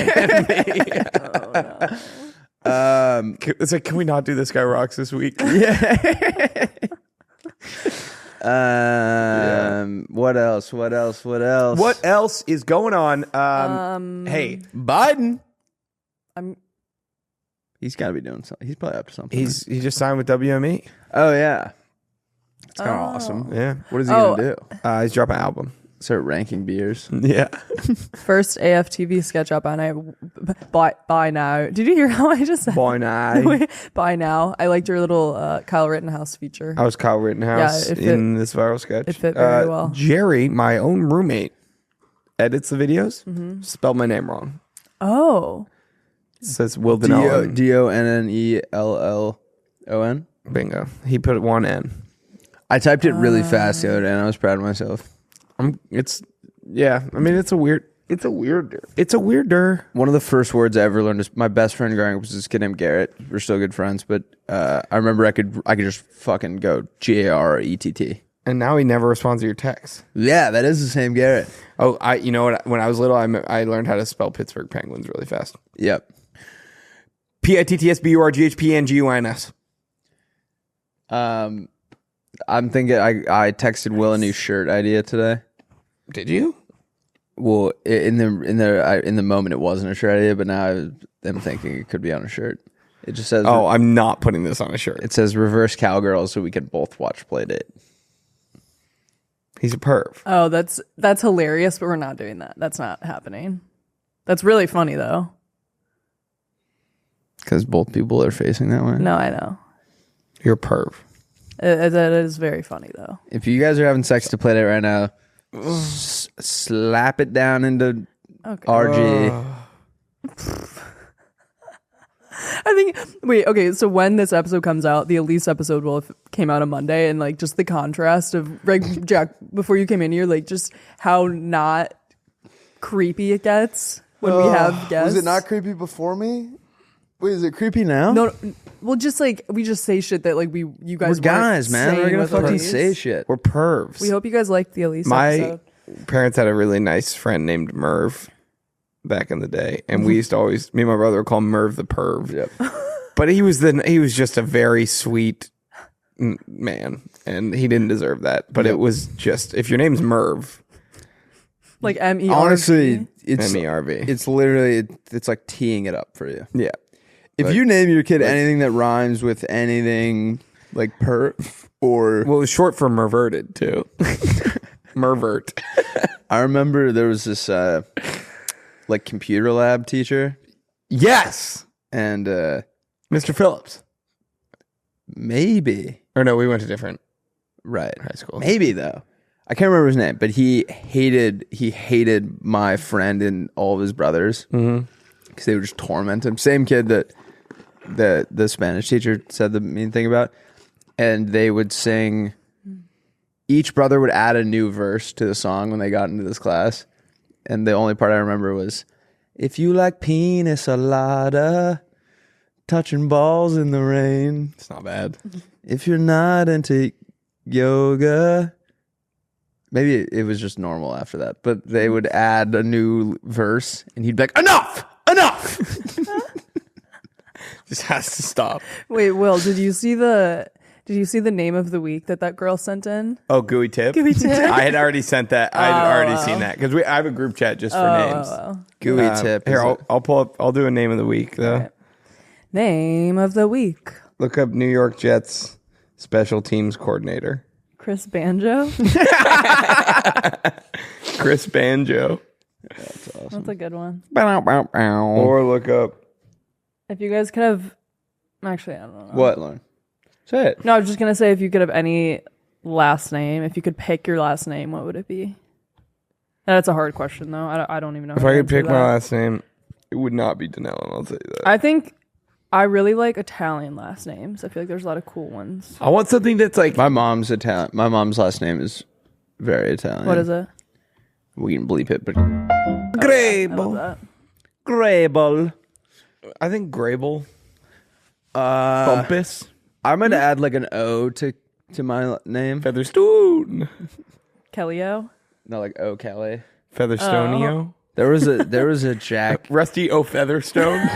It's like, can we not do This Guy Rocks this week? What else? What What else is going on? Hey, Biden. I'm He's got to be doing something. He's probably up to something. he just signed with WME. Oh, yeah. It's kind of awesome. Yeah. What is he going to do? He's dropping an album. Start ranking beers. Yeah. first AFTV sketch up and I by now. Did you hear how I just said Boy, nah. by now? I liked your little Kyle Rittenhouse feature. I was Kyle Rittenhouse Yeah, it in this viral sketch. it fit very well. Jerry, my own roommate, edits the videos. Spelled my name wrong. Oh. It says Will Donnellan. Donnellon. Bingo. He put one N. I typed it really fast the other day and I was proud of myself. It's a weirder. One of the first words I ever learned is my best friend growing up was this kid named Garrett. We're still good friends, but I remember I could just fucking go Garrett. And now he never responds to your texts. Yeah, that is the same Garrett. Oh, you know what? When I was little, I learned how to spell Pittsburgh Penguins really fast. Yep. PITTSBURGHPNGUINS. I'm thinking I texted Will a new shirt idea today. Did you? Well, in the moment it wasn't a shirt idea, but now I'm thinking it could be on a shirt. It just says Oh, I'm not putting this on a shirt. it says reverse cowgirl so we can both watch Playdate. He's a perv. Oh, that's hilarious, but we're not doing that. That's not happening. That's really funny though. Because both people are facing that way. No, I know. You're a perv. That is very funny though. If you guys are having sex to Playdate right now, slap it down into RG. I think. Wait. Okay. So when this episode comes out, the Elise episode will have came out on Monday, and like just the contrast of like Jack before you came in here, like just how not creepy it gets when we have guests. Was it not creepy before me? Wait, is it creepy now? No. Well, just like we just say shit that like you guys. We're guys, weren't man. We're saying gonna with fucking Elise. say shit. We're pervs. We hope you guys liked the Elise My episode. parents had a really nice friend named Merv back in the day, and we used to always, me and my brother would call him Merv the perv. Yep. But he was just a very sweet man, and he didn't deserve that. But it was just, if your name's Merv, Like MERV. Honestly, it's MERV. it's literally it's like teeing it up for you. Yeah. If you name your kid anything that rhymes with anything like perv or Well, it was short for Merverted, too. Mervert. I remember there was this like computer lab teacher Yes. and Mr. Phillips. maybe Or no, we went to different right high school. maybe though I can't remember his name, but he hated my friend and all of his brothers because they would just torment him. Same kid that the Spanish teacher said the mean thing about, and they would sing. Each brother would add a new verse to the song when they got into this class, and the only part I remember was, "If you like pina colada, touching balls in the rain. It's not bad. If you're not into yoga." Maybe it was just normal after that, but they would add a new verse, and he'd be like, "Enough! Enough!" Just has to stop. Wait, Will, did you see the name of the week that girl sent in? Oh, Gooey Tip? Gooey Tip. I had already sent that. I had already seen that because I have a group chat just for names. Gooey Tip. Here, I'll pull up. I'll do a name of the week though. Right. Name of the week. Look up New York Jets special teams coordinator. Chris Banjo. Chris Banjo. That's awesome. That's a good one. Or look up. If you guys could have, actually, I don't know. What, Lauren? Say it. No, I was just gonna say if you could have any last name, if you could pick your last name, what would it be? That's a hard question though. I don't even know. If I could pick my last name, it would not be Danellen. I'll tell you that. I think I really like Italian last names. I feel like there's a lot of cool ones. I want something that's like My mom's Italian. My mom's last name is very Italian. What is it? We can bleep it, but I love Grable. that. Grable. I think Grable. Bumpus. I'm gonna add like an O to my name. Featherstone. Kellyo. No, like O Kelly. Featherstonio. There was a Jack. Rusty O Featherstone.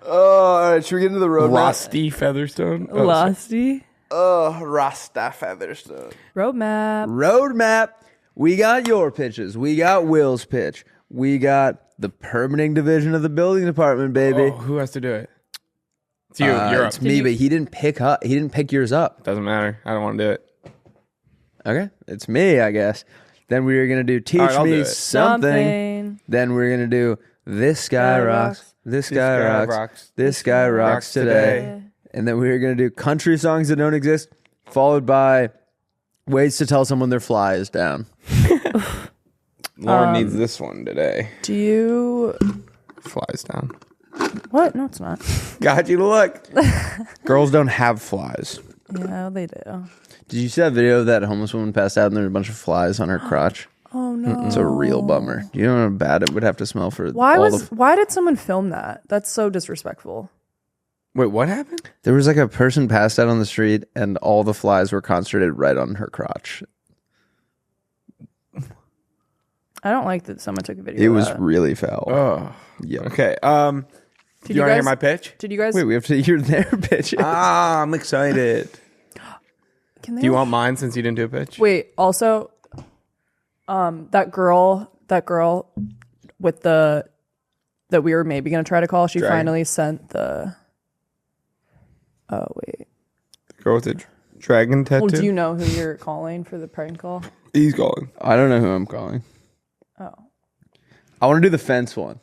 All right, should we get into the roadmap? Rusty Featherstone. Oh, Losty. Rasta Featherstone. Roadmap. Roadmap. We got your pitches. We got Will's pitch. We got the permitting division of the building department, baby. Oh, who has to do it? It's you. You're up. It's me, but he didn't pick yours up. Doesn't matter. I don't want to do it. Okay, it's me, I guess. Then we were gonna do teach I'll me do it. something. Then we're gonna do this guy rocks. This guy rocks. This guy rocks today. And then we were gonna do country songs that don't exist, followed by ways to tell someone their fly is down. Lauren needs this one today. Do you? Flies down. What? No, it's not. Got you to look. Girls don't have flies. Yeah, they do. Did you see that video of that homeless woman passed out and there were a bunch of flies on her crotch? Oh no. It's a real bummer. You know how bad it would have to smell for Why did someone film that? That's so disrespectful. Wait, what happened? There was like a person passed out on the street and all the flies were concentrated right on her crotch. I don't like that someone took a video. It of was that. really foul. Oh, Yeah. okay. Do Did you want to hear guys- my pitch? Did you guys? Wait, we have to hear their pitches. I'm excited. Can they Do you want mine since you didn't do a pitch? Wait. Also, that girl with that we were maybe gonna try to call. She Dragon. finally sent the. Oh wait. Girl with the dragon tattoo. Well, do you know who you're calling for the prank call? He's calling. I don't know who I'm calling. Oh. I want to do the fence one.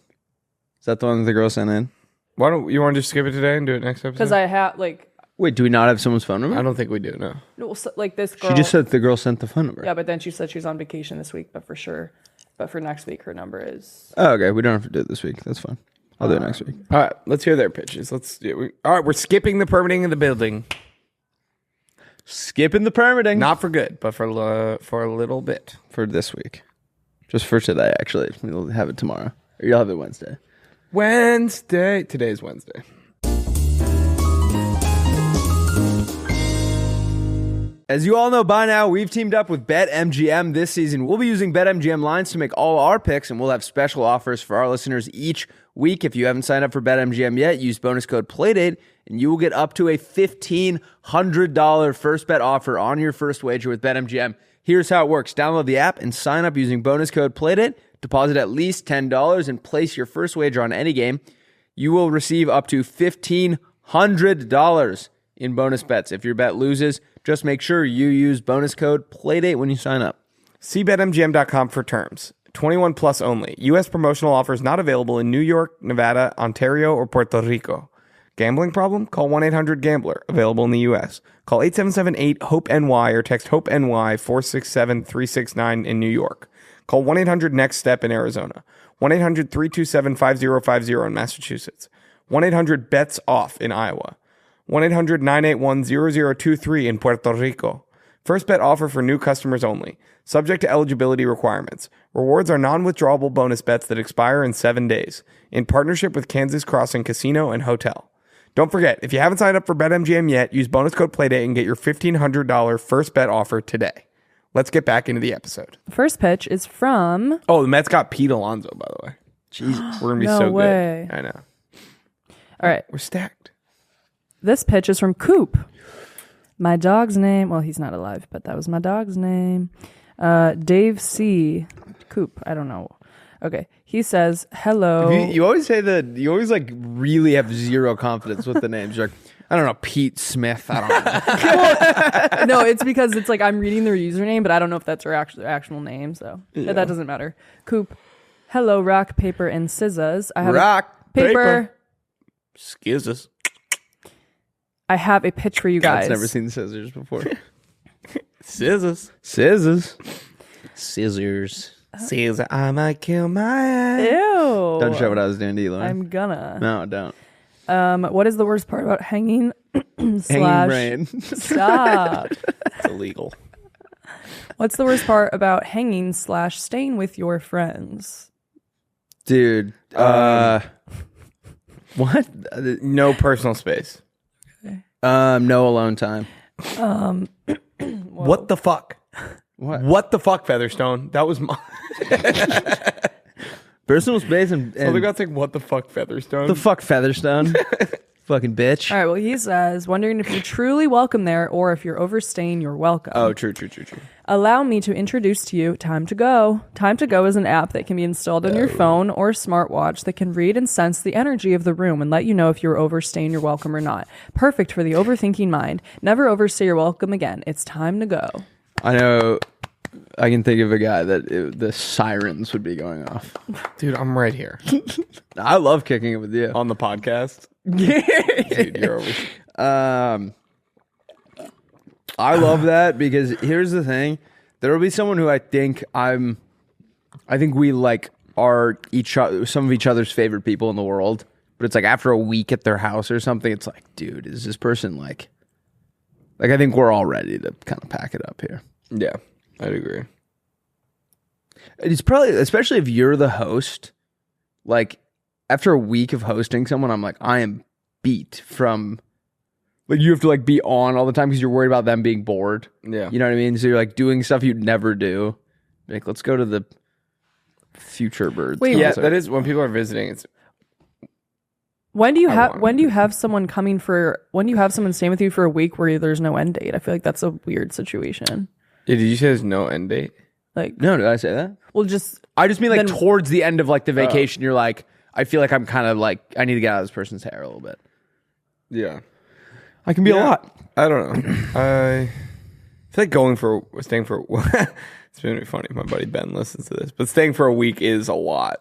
Is that the one that the girl sent in? Why don't you want to just skip it today and do it next episode? Because I have like. Wait, do we not have someone's phone number? I don't think we do. No. Like this girl. She just said the girl sent the phone number. Yeah, but then she said she's on vacation this week, but for next week, her number is. Oh, okay. We don't have to do it this week. That's fine. I'll do it next week. All right, let's hear their pitches. All right, we're skipping the permitting of the building. Skipping the permitting. Not for good, but for a little bit. For this week. Just for today, actually. We'll have it tomorrow. Or you'll have it Wednesday. Wednesday. Today's Wednesday. As you all know by now, we've teamed up with BetMGM this season. We'll be using BetMGM lines to make all our picks, and we'll have special offers for our listeners each week. If you haven't signed up for BetMGM yet, use bonus code Playdate, and you will get up to a $1,500 first bet offer on your first wager with BetMGM. Here's how it works. Download the app and sign up using bonus code Playdate. Deposit at least $10 and place your first wager on any game. You will receive up to $1,500 in bonus bets. If your bet loses, just make sure you use bonus code Playdate when you sign up. See BetMGM.com for terms. 21 plus only. U.S. promotional offers not available in New York, Nevada, Ontario, or Puerto Rico. Gambling problem? Call 1-800-GAMBLER. Available in the U.S. Call 877-8-HOPE-NY or text HOPE-NY 467-369 in New York. Call 1-800-NEXT-STEP in Arizona. 1-800-327-5050 in Massachusetts. 1-800-BETS-OFF in Iowa. 1-800-981-0023 in Puerto Rico. First bet offer for new customers only. Subject to eligibility requirements. Rewards are non-withdrawable bonus bets that expire in 7 days. In partnership with Kansas Crossing Casino and Hotel. Don't forget, if you haven't signed up for BetMGM yet, use bonus code Playdate and get your $1,500 first bet offer today. Let's get back into the episode. First pitch is from... Oh, the Mets got Pete Alonso, by the way. Jesus, we're going to be No so way. good. I know. All right. We're stacked. This pitch is from Coop. My dog's name... Well, he's not alive, but that was my dog's name. Dave C. Coop. I don't know. Okay. He says, hello. You always say that. You always like really have zero confidence with the names. You're like, I don't know, Pete Smith. I don't know. No, it's because it's like I'm reading their username, but I don't know if that's their actual name, so that doesn't matter. Coop. Hello, rock, paper, and scissors. I have Rock, paper. Skizzes. I have a pitch for you guys. I've never seen scissors before. Scissors. Scissors. Scissors. Scissors. I might kill my ass. Ew. Don't show what I was doing to you, Lauren. I'm gonna. No, don't. What is the worst part about hanging Hanging slash brain. stop? It's illegal. What's the worst part about hanging slash staying with your friends? Dude. What? No personal space. No alone time. What the fuck? What the fuck, Featherstone? That was my... Personal space and So the guy's like, what the fuck, Featherstone? the fuck Featherstone. Fucking bitch. All right, well, he says, wondering if you're truly welcome there or if you're overstaying your welcome. Oh, true. Allow me to introduce to you Time to Go. Time to Go is an app that can be installed on your phone or smartwatch that can read and sense the energy of the room and let you know if you're overstaying your welcome or not. Perfect for the overthinking mind. Never overstay your welcome again. It's time to go. I know. I can think of a guy that the sirens would be going off. Dude, I'm right here. I love kicking it with you. On the podcast. Dude, you're over. I love that because here's the thing. There will be someone who I think we like are some of each other's favorite people in the world. But it's like after a week at their house or something, it's like, dude, is this person like I think we're all ready to kind of pack it up here. Yeah, I'd agree. It's probably, especially if you're the host, like after a week of hosting someone, I'm like, I am beat from, like you have to like be on all the time because you're worried about them being bored. Yeah. You know what I mean? So you're like doing stuff you'd never do. Like, let's go to the Future Birds. Wait, Yeah, concert. that is when people are visiting. It's When do you have someone staying with you for a week where there's no end date? I feel like that's a weird situation. Yeah, did you say there's no end date? Like, No, did I say that? well, just I just mean like Then- towards the end of like the vacation, you're like, I feel like I'm kind of like, I need to get out of this person's hair a little bit. Yeah. I can be a lot. I don't know. I feel like staying for it's gonna be funny. My buddy Ben listens to this, but staying for a week is a lot.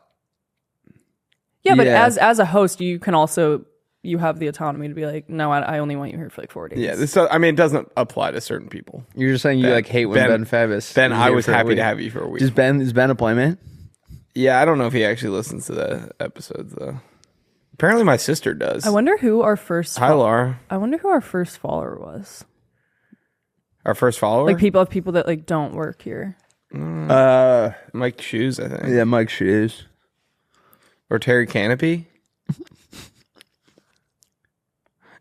yeah, but Yeah. as a host, you can also you have the autonomy to be like, no, I only want you here for like 4 days. Yeah, it doesn't apply to certain people. You're just saying you like hate when Ben Favis. Ben, is I here was for a happy week. to have you for a week. Is Ben a playmate? Yeah, I don't know if he actually listens to the episodes though. Apparently, my sister does. I wonder who our first. Hi, Laura. I wonder who our first follower was. Our first follower, Like people that like don't work here. Mike Shoes, I think, Yeah, Mike Shoes. or Terry Canopy.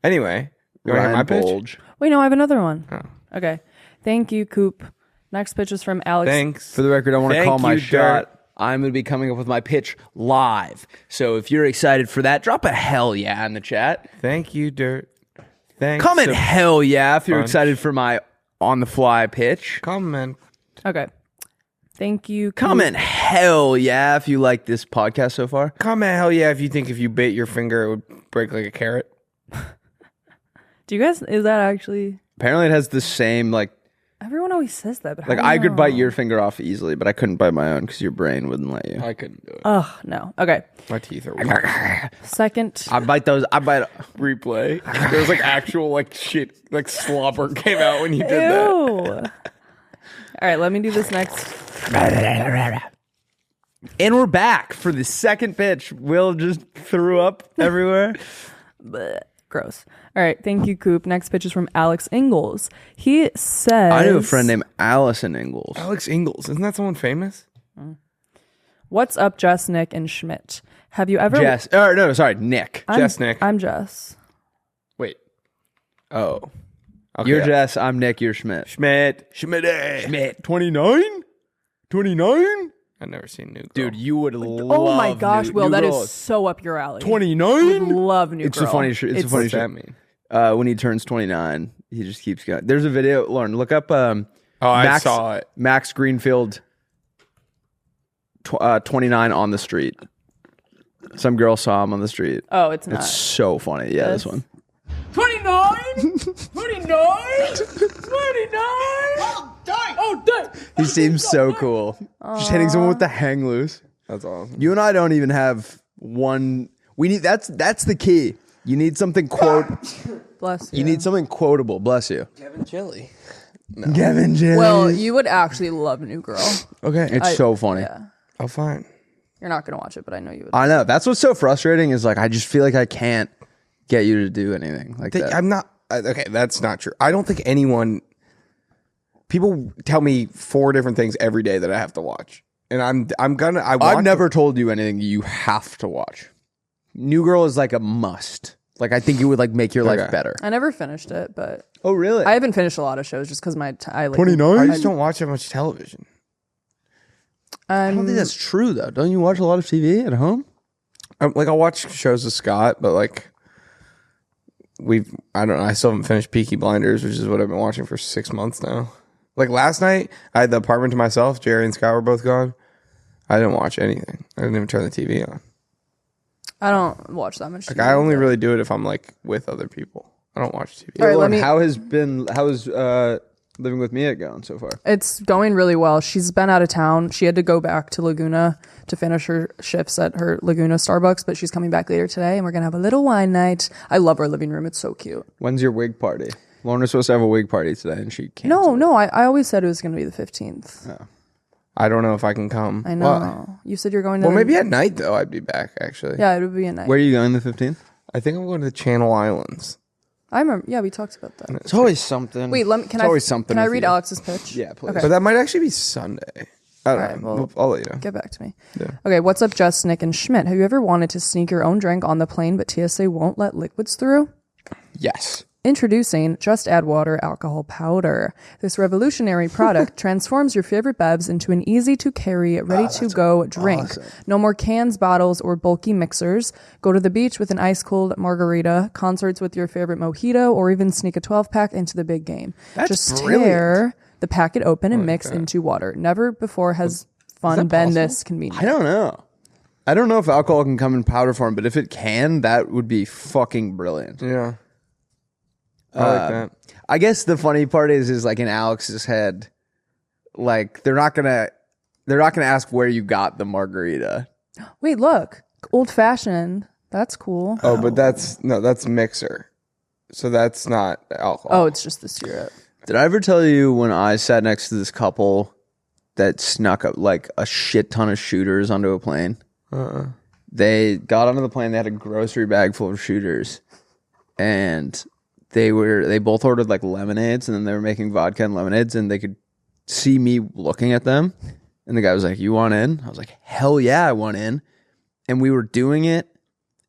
Anyway, you want to hear my pitch? Bulge. Wait, no, I have another one. Oh. Okay, thank you, Coop. Next pitch is from Alex. Thanks. For the record, I want to Thank call my you, shot. Dirt. I'm going to be coming up with my pitch live. So if you're excited for that, drop a hell yeah in the chat. Thank you, Dirt. Thanks. Comment hell yeah if you're Bunch. excited for my on the fly pitch. Comment. Okay, thank you. Coop. Comment hell yeah if you like this podcast so far. Comment hell yeah if you think if you bit your finger it would break like a carrot. Do you guys? Is that actually? Apparently it has the same like Everyone always says that. But Like I I don't could bite know. your finger off easily, but I couldn't bite my own because your brain wouldn't let you. I couldn't do it. Ugh, no. Okay. My teeth are weak. Second. I bite those. I bite. Replay. There was like actual like shit, like slobber came out when you did that. Ew. All right, let me do this next. And we're back for the second pitch. Will just threw up everywhere. Blech, gross. All right, thank you, Coop. Next pitch is from Alex Ingalls. He says, I knew a friend named Allison Ingalls. Alex Ingalls, isn't that someone famous? "What's up, Jess, Nick, and Schmidt? Have you ever?" Jess. Oh no, sorry, Nick. Jess, Nick. I'm Jess. Wait. Oh. Okay. You're Jess. I'm Nick. You're Schmidt. Schmidt. 29? 29? I've never seen New Girl. Dude, you would love. Oh my gosh, Will, that Girl. is so up your alley. 29. Love New It's Girl. a funny. It's a funny What's shit. that mean? When he turns 29, he just keeps going. There's a video. Lauren, look up. I saw it. Max Greenfield. 29 on the street. Some girl saw him on the street. Oh, it's not. It's so funny. Yeah, this one. 29? 29? 29? Oh, dang. He seems so cool. Just hitting someone with the hang loose. That's awesome. You and I don't even have one. We need that's the key. You need something quote. Bless you. You need something quotable. Bless you. Kevin Chili. Kevin James. Well, you would actually love New Girl. Okay. It's so funny. Yeah. Oh, fine. You're not going to watch it, but I know you would. I know. That's what's so frustrating is like I just feel like I can't get you to do anything like that. I'm not. Okay, that's not true. I don't think anyone. People tell me 4 different things every day that I have to watch, and I'm gonna. I've never told you anything you have to watch. New Girl is like a must. Like I think it would like make your life better. I never finished it, but Oh really? I haven't finished a lot of shows just because I like 29? I just don't watch that much television. I don't think that's true though. Don't you watch a lot of TV at home? I'll watch shows with Scott, but like I don't know. I still haven't finished Peaky Blinders, which is what I've been watching for 6 months now. Like last night, I had the apartment to myself. Jerry and Scott were both gone. I didn't watch anything. I didn't even turn the TV on. I don't watch that much. Like TV, I only but- really do it if I'm like with other people. I don't watch TV. All right, Lauren, let me- how is living with Mia going so far? It's going really well. She's been out of town. She had to go back to Laguna to finish her shifts at her Laguna Starbucks, but she's coming back later today, and we're gonna have a little wine night. I love our living room. It's so cute. When's your wig party? Lauren was supposed to have a wig party today, and she canceled. No, I always said it was gonna be the 15th. I don't know if I can come. I know. Well, You said you're going to. well, maybe at night though. I'd be back actually. Yeah, it would be a night. Where are you going the 15th? I think I'm going to the Channel Islands. I remember. Yeah, we talked about that. It's always something. Wait, can it's I? always something Can I with read you. Alex's pitch? Yeah, please. Okay. But that might actually be Sunday. I don't All right, know. well, I'll let you know. Get back to me. Yeah. Okay, what's up, Jess, Nick, and Schmidt? Have you ever wanted to sneak your own drink on the plane, but TSA won't let liquids through? Yes. Introducing Just Add Water Alcohol Powder. This revolutionary product transforms your favorite bevs into an easy-to-carry, ready-to-go drink. awesome. No more cans, bottles, or bulky mixers. Go to the beach with an ice-cold margarita, concerts with your favorite mojito, or even sneak a 12-pack into the big game. That's Just brilliant. tear the packet open and mix into water. Never before has fun been this convenient. I don't know. I don't know if alcohol can come in powder form, but if it can, that would be fucking brilliant. Yeah. I like that. I guess the funny part is like in Alex's head, like they're not gonna ask where you got the margarita. Wait, look. Old-fashioned. That's cool. Oh, but that's mixer. So that's not alcohol. Oh, it's just the syrup. Did I ever tell you when I sat next to this couple that snuck up like a shit ton of shooters onto a plane? They got onto the plane. They had a grocery bag full of shooters, and they both ordered like lemonades, and then they were making vodka and lemonades, and they could see me looking at them. And the guy was like, "You want in?" I was like, "Hell yeah, I want in." And we were doing it,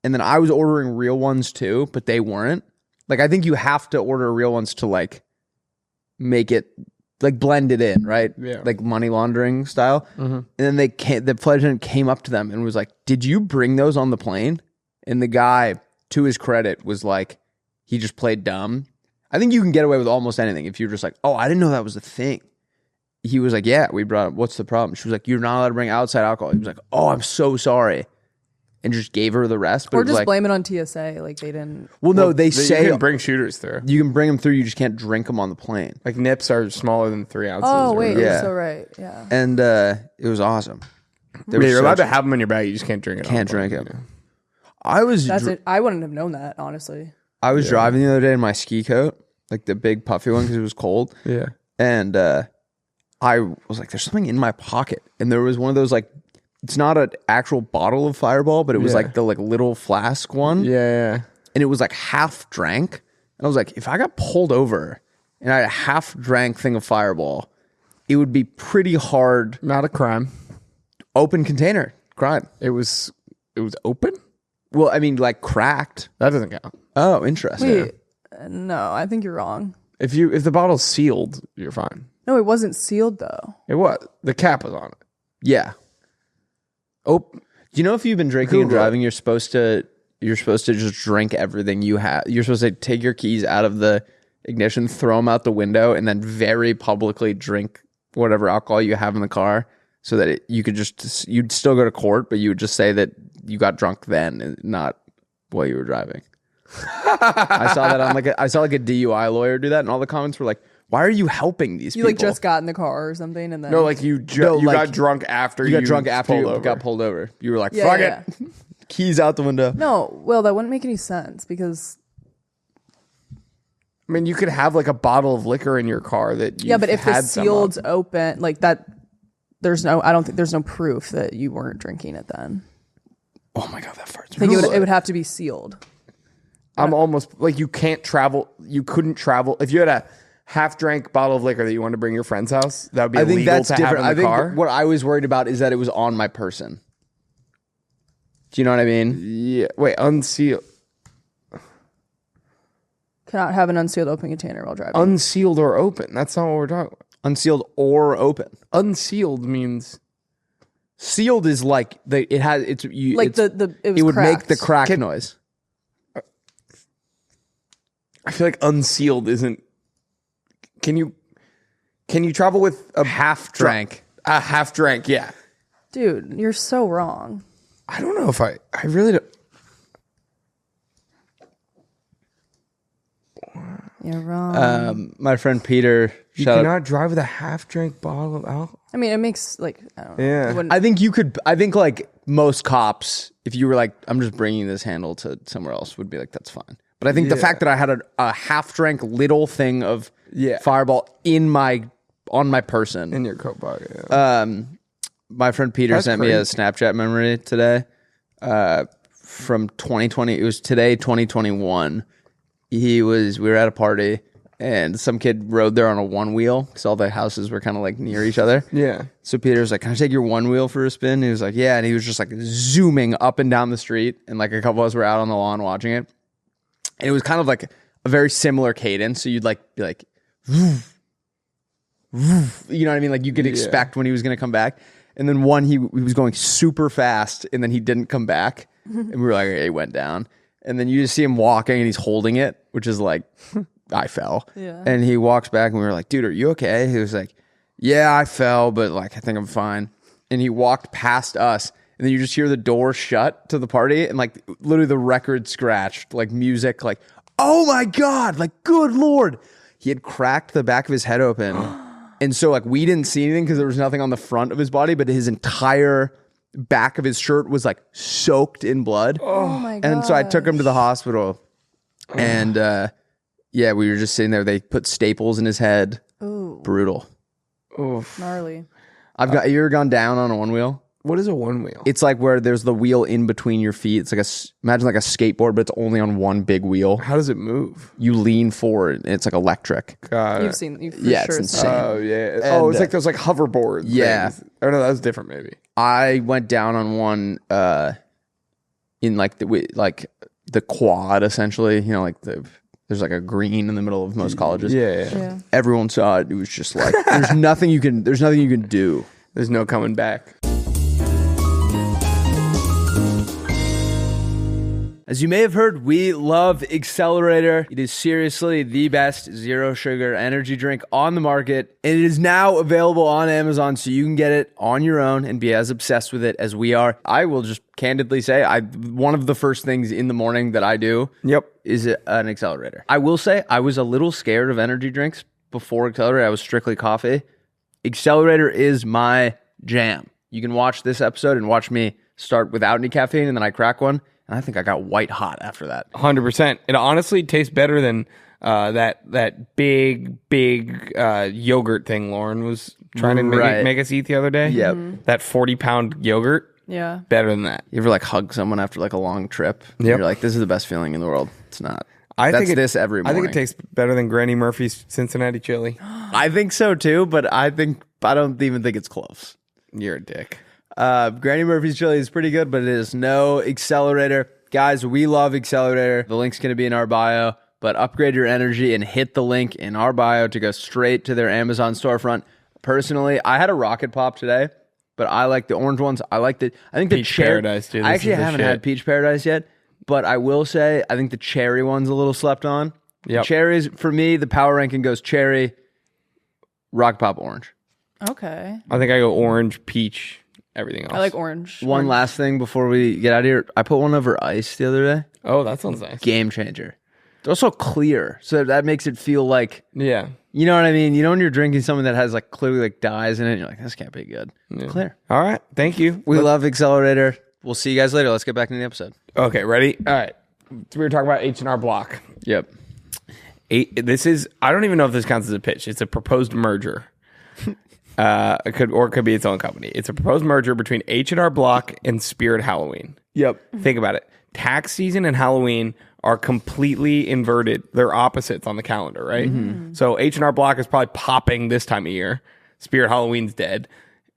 and then I was ordering real ones too, but they weren't. Like I think you have to order real ones to like make it like blend it in, right? Yeah. Like money laundering style. And then the flight attendant came up to them and was like, "Did you bring those on the plane?" And the guy, to his credit, was like, he just played dumb. I think you can get away with almost anything if you're just like, "Oh, I didn't know that was a thing." He was like, "Yeah, we brought it. What's the problem?" She was like, "You're not allowed to bring outside alcohol." He was like, "Oh, I'm so sorry." and just gave her the rest. But Or it was just like, blame it on TSA. Like they didn't. well, no, they You say can bring shooters through. you can bring them through. You just can't drink them on the plane. Like nips are smaller than 3 ounces. Oh or wait, whatever. Yeah. you're so right. Yeah. And it was awesome. They were Yeah, you're so allowed to cheap. have them in your bag. You just can't drink it. Can't drink it. I was That's it. I wouldn't have known that, honestly. I was driving the other day in my ski coat, like the big puffy one, because it was cold. Yeah. And I was like, "There's something in my pocket," and there was one of those like, it's not an actual bottle of Fireball, but it was Yeah. like the like little flask one, Yeah. and it was like half drank. And I was like, if I got pulled over and I had a half drank thing of Fireball, it would be pretty hard. Not a crime. Open container crime. It was open? Well, I mean, like cracked. That doesn't count. Oh, interesting. Wait, no, I think you're wrong. If the bottle's sealed, you're fine. No, it wasn't sealed though. It was. The cap was on it. Yeah. Oh, Do you know if you've been drinking and Google it. driving, you're supposed to just drink everything you have. You're supposed to take your keys out of the ignition, throw them out the window, and then very publicly drink whatever alcohol you have in the car, so that you'd still go to court, but you would just say that you got drunk then, and not while you were driving. I saw that on I saw like a DUI lawyer do that, and all the comments were like, "Why are you helping these You people?" like just got in the car or something, and then no, like you No, you like, got drunk after you got drunk after you over. got pulled over. You were like, Yeah, "Fuck yeah, it, keys out the window." No, well, that wouldn't make any sense because I mean, you could have like a bottle of liquor in your car that you but if the had some sealed's of. open, like that, I don't think there's no proof that you weren't drinking it then. Oh my god, that farts. I think it would have to be sealed. I'm almost like you can't travel. You couldn't travel if you had a half drank bottle of liquor that you wanted to bring to your friend's house. That would be I think illegal that's to different. have in the I think car. what I was worried about is that it was on my person. Do you know what I mean? Yeah. Wait. Unsealed. Cannot have an unsealed open container while driving. Unsealed or open. That's not what we're talking about. Unsealed or open. Unsealed means Sealed is like it has it's you like it's, it was would make cracked. the crack noise. I feel like unsealed isn't. Can you travel with a Half drank. A half drank, yeah. Dude, you're so wrong. I don't know if I really don't. You're wrong. My friend Peter. You shout out- cannot drive with a half drank bottle of alcohol. I mean, it makes like I don't know. Yeah. It wouldn't- I think you could. I think like most cops, if you were like, I'm just bringing this handle to somewhere else, would be like, that's fine. But I think the fact that I had a half drank little thing of Fireball on my person. In your coat pocket. Yeah. My friend Peter That's sent me a crazy. Snapchat memory today from 2020. It was today, 2021. We were at a party and some kid rode there on a one wheel because all the houses were kind of like near each other. Yeah. So Peter's like, "Can I take your one wheel for a spin?" He was like, "Yeah." And he was just like zooming up and down the street. And like a couple of us were out on the lawn watching it. And it was kind of like a very similar cadence. So you'd like be like, "Woof, woof," you know what I mean? Like you could expect when he was going to come back. And then he was going super fast and then he didn't come back. And we were like, okay, he went down. And then you just see him walking and he's holding it, which is like, I fell. Yeah. And he walks back and we were like, "Dude, are you okay?" He was like, "Yeah, I fell, but like, I think I'm fine." And he walked past us and then you just hear the door shut to the party and like literally the record scratched, like music, like, oh my God, like, good Lord. He had cracked the back of his head open. And so like we didn't see anything because there was nothing on the front of his body, but his entire back of his shirt was like soaked in blood. oh my god. And so I took him to the hospital and yeah, we were just sitting there. They put staples in his head. Ooh, Brutal. Oof. gnarly. You ever gone down on a one wheel? What is a one wheel? It's like where there's the wheel in between your feet. It's like imagine like a skateboard, but it's only on one big wheel. How does it move? You lean forward and it's like electric. God. You've for Yeah, it's sure insane. seen it. Oh yeah. And, It's like those like hoverboard. Yeah. Things. Oh no, that was different maybe. I went down on one in like the quad essentially. You know, like there's like a green in the middle of most colleges. Yeah. Yeah. Everyone saw it. It was just like there's nothing you can do. There's no coming back. As you may have heard, we love Accelerator. It is seriously the best zero sugar energy drink on the market. And it is now available on Amazon, so you can get it on your own and be as obsessed with it as we are. I will just candidly say, one of the first things in the morning that I do is an Accelerator. I will say I was a little scared of energy drinks before Accelerator. I was strictly coffee. Accelerator is my jam. You can watch this episode and watch me start without any caffeine, and then I crack one, and I think I got white hot after that. 100%. It honestly tastes better than that big yogurt thing Lauren was trying to make us eat the other day. Yep. That 40-pound yogurt. Yeah. Better than that. You ever like hug someone after like a long trip? Yep. You're like, this is the best feeling in the world. It's not. I think this every morning. I think it tastes better than Granny Murphy's Cincinnati chili. I think so too, but I don't even think it's close. You're a dick. Granny Murphy's chili is pretty good, but it is no Accelerator. Guys, we love Accelerator. The link's going to be in our bio, but upgrade your energy and hit the link in our bio to go straight to their Amazon storefront. Personally, I had a Rocket Pop today, but I like the orange ones. I think the Peach Paradise, dude. I actually haven't had Peach Paradise yet, but I will say I think the cherry one's a little slept on. Yep. Cherries, for me, the power ranking goes cherry, Rocket Pop, orange. Okay. I think I go orange, peach, everything else. I like orange. One last thing before we get out of here. I put one over ice the other day. Oh, that sounds nice. Game changer. It's also clear, so that makes it feel like, Yeah. you know what I mean? You know when you're drinking something that has like clearly like dyes in it, you're like, this can't be good. Yeah. Clear. All right. Thank you. We love Accelerator. We'll see you guys later. Let's get back into the episode. Okay, ready? All right. We were talking about H&R Block. Yep. This is, I don't even know if this counts as a pitch. It's a proposed merger. It could be its own company. It's a proposed merger between H&R Block and Spirit Halloween. Yep. Think about it. Tax season and Halloween are completely inverted. They're opposites on the calendar, right? Mm-hmm. So H&R Block is probably popping this time of year. Spirit Halloween's dead.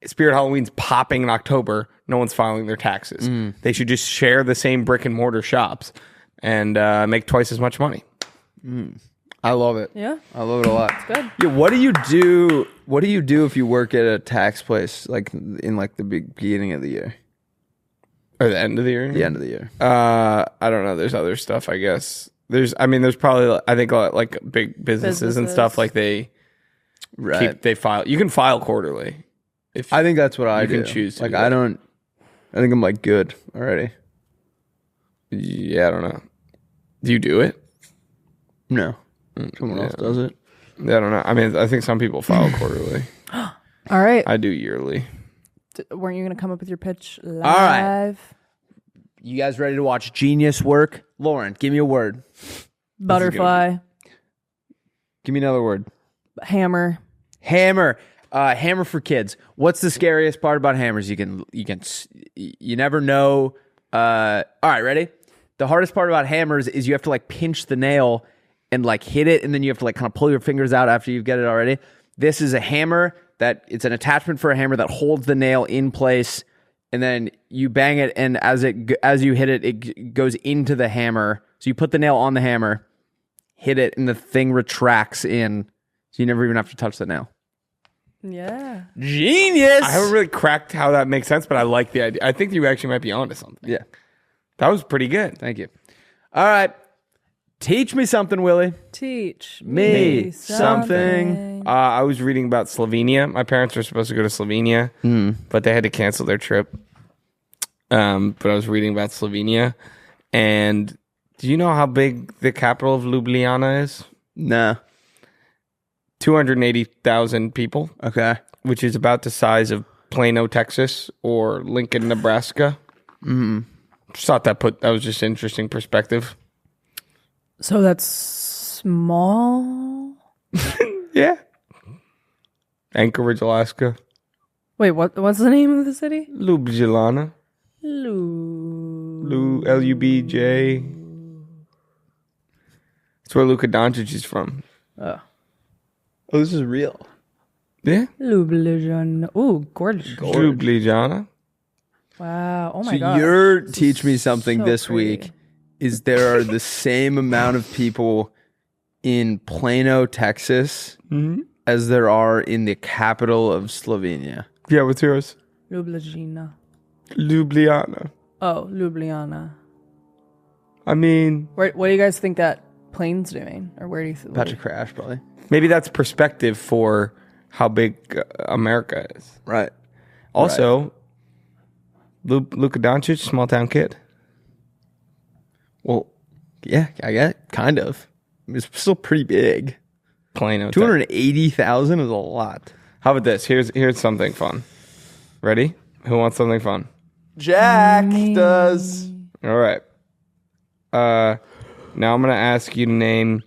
Spirit Halloween's popping in October. No one's filing their taxes. They should just share the same brick and mortar shops and make twice as much money. I love it. Yeah. I love it a lot. It's good. Yeah, what do you do? What do you do if you work at a tax place, like in like the beginning of the year? Or the end of the year? The end of the year. I don't know. There's other stuff, I guess. There's probably, I think, like big businesses and stuff, like they file. You can file quarterly. If I think that's what I do. You can choose to like, do I that. don't, I think I'm like good already. Yeah, I don't know. Do you do it? No. Someone else does it. Yeah, I don't know. I mean, I think some people file quarterly. All right. I do yearly. Weren't you going to come up with your pitch live? All right. You guys ready to watch genius work? Lauren, give me a word. Butterfly. Give me another word. Hammer. Hammer. Hammer for kids. What's the scariest part about hammers? You never know. All right, ready? The hardest part about hammers is you have to like pinch the nail and like hit it, and then you have to like kind of pull your fingers out after you get it already. This is a hammer it's an attachment for a hammer that holds the nail in place, and then you bang it, and as you hit it, it goes into the hammer. So you put the nail on the hammer, hit it, and the thing retracts in, so you never even have to touch the nail. Yeah. Genius! I haven't really cracked how that makes sense, but I like the idea. I think you actually might be onto something. Yeah. That was pretty good. Thank you. All right. Teach me something, Willie. Teach me something. I was reading about Slovenia. My parents were supposed to go to Slovenia, but they had to cancel their trip. But I was reading about Slovenia. And do you know how big the capital of Ljubljana is? No. 280,000 people. Okay. Which is about the size of Plano, Texas, or Lincoln, Nebraska. Just thought that was just interesting perspective. So that's small? Yeah. Anchorage, Alaska. Wait, what's the name of the city? Ljubljana. L-U-B-J. It's where Luka Doncic is from. Oh, this is real. Yeah. Ljubljana. Ooh, gorgeous. Ljubljana. Wow. Oh my so god. your teach me something so this pretty. week is there are the same amount of people in Plano, Texas, as there are in the capital of Slovenia. Yeah, what's yours? Ljubljana. Ljubljana. Oh, Ljubljana. I mean, What do you guys think that plane's doing? Or where do you think? About to crash, probably. maybe that's perspective for how big America is. Right. Also, Luka Doncic, small town kid. Well, yeah, I get kind of. It's still pretty big. Plano. 280,000 is a lot. How about this? Here's something fun. Ready? Who wants something fun? Jack does. All right. Now I'm gonna ask you to name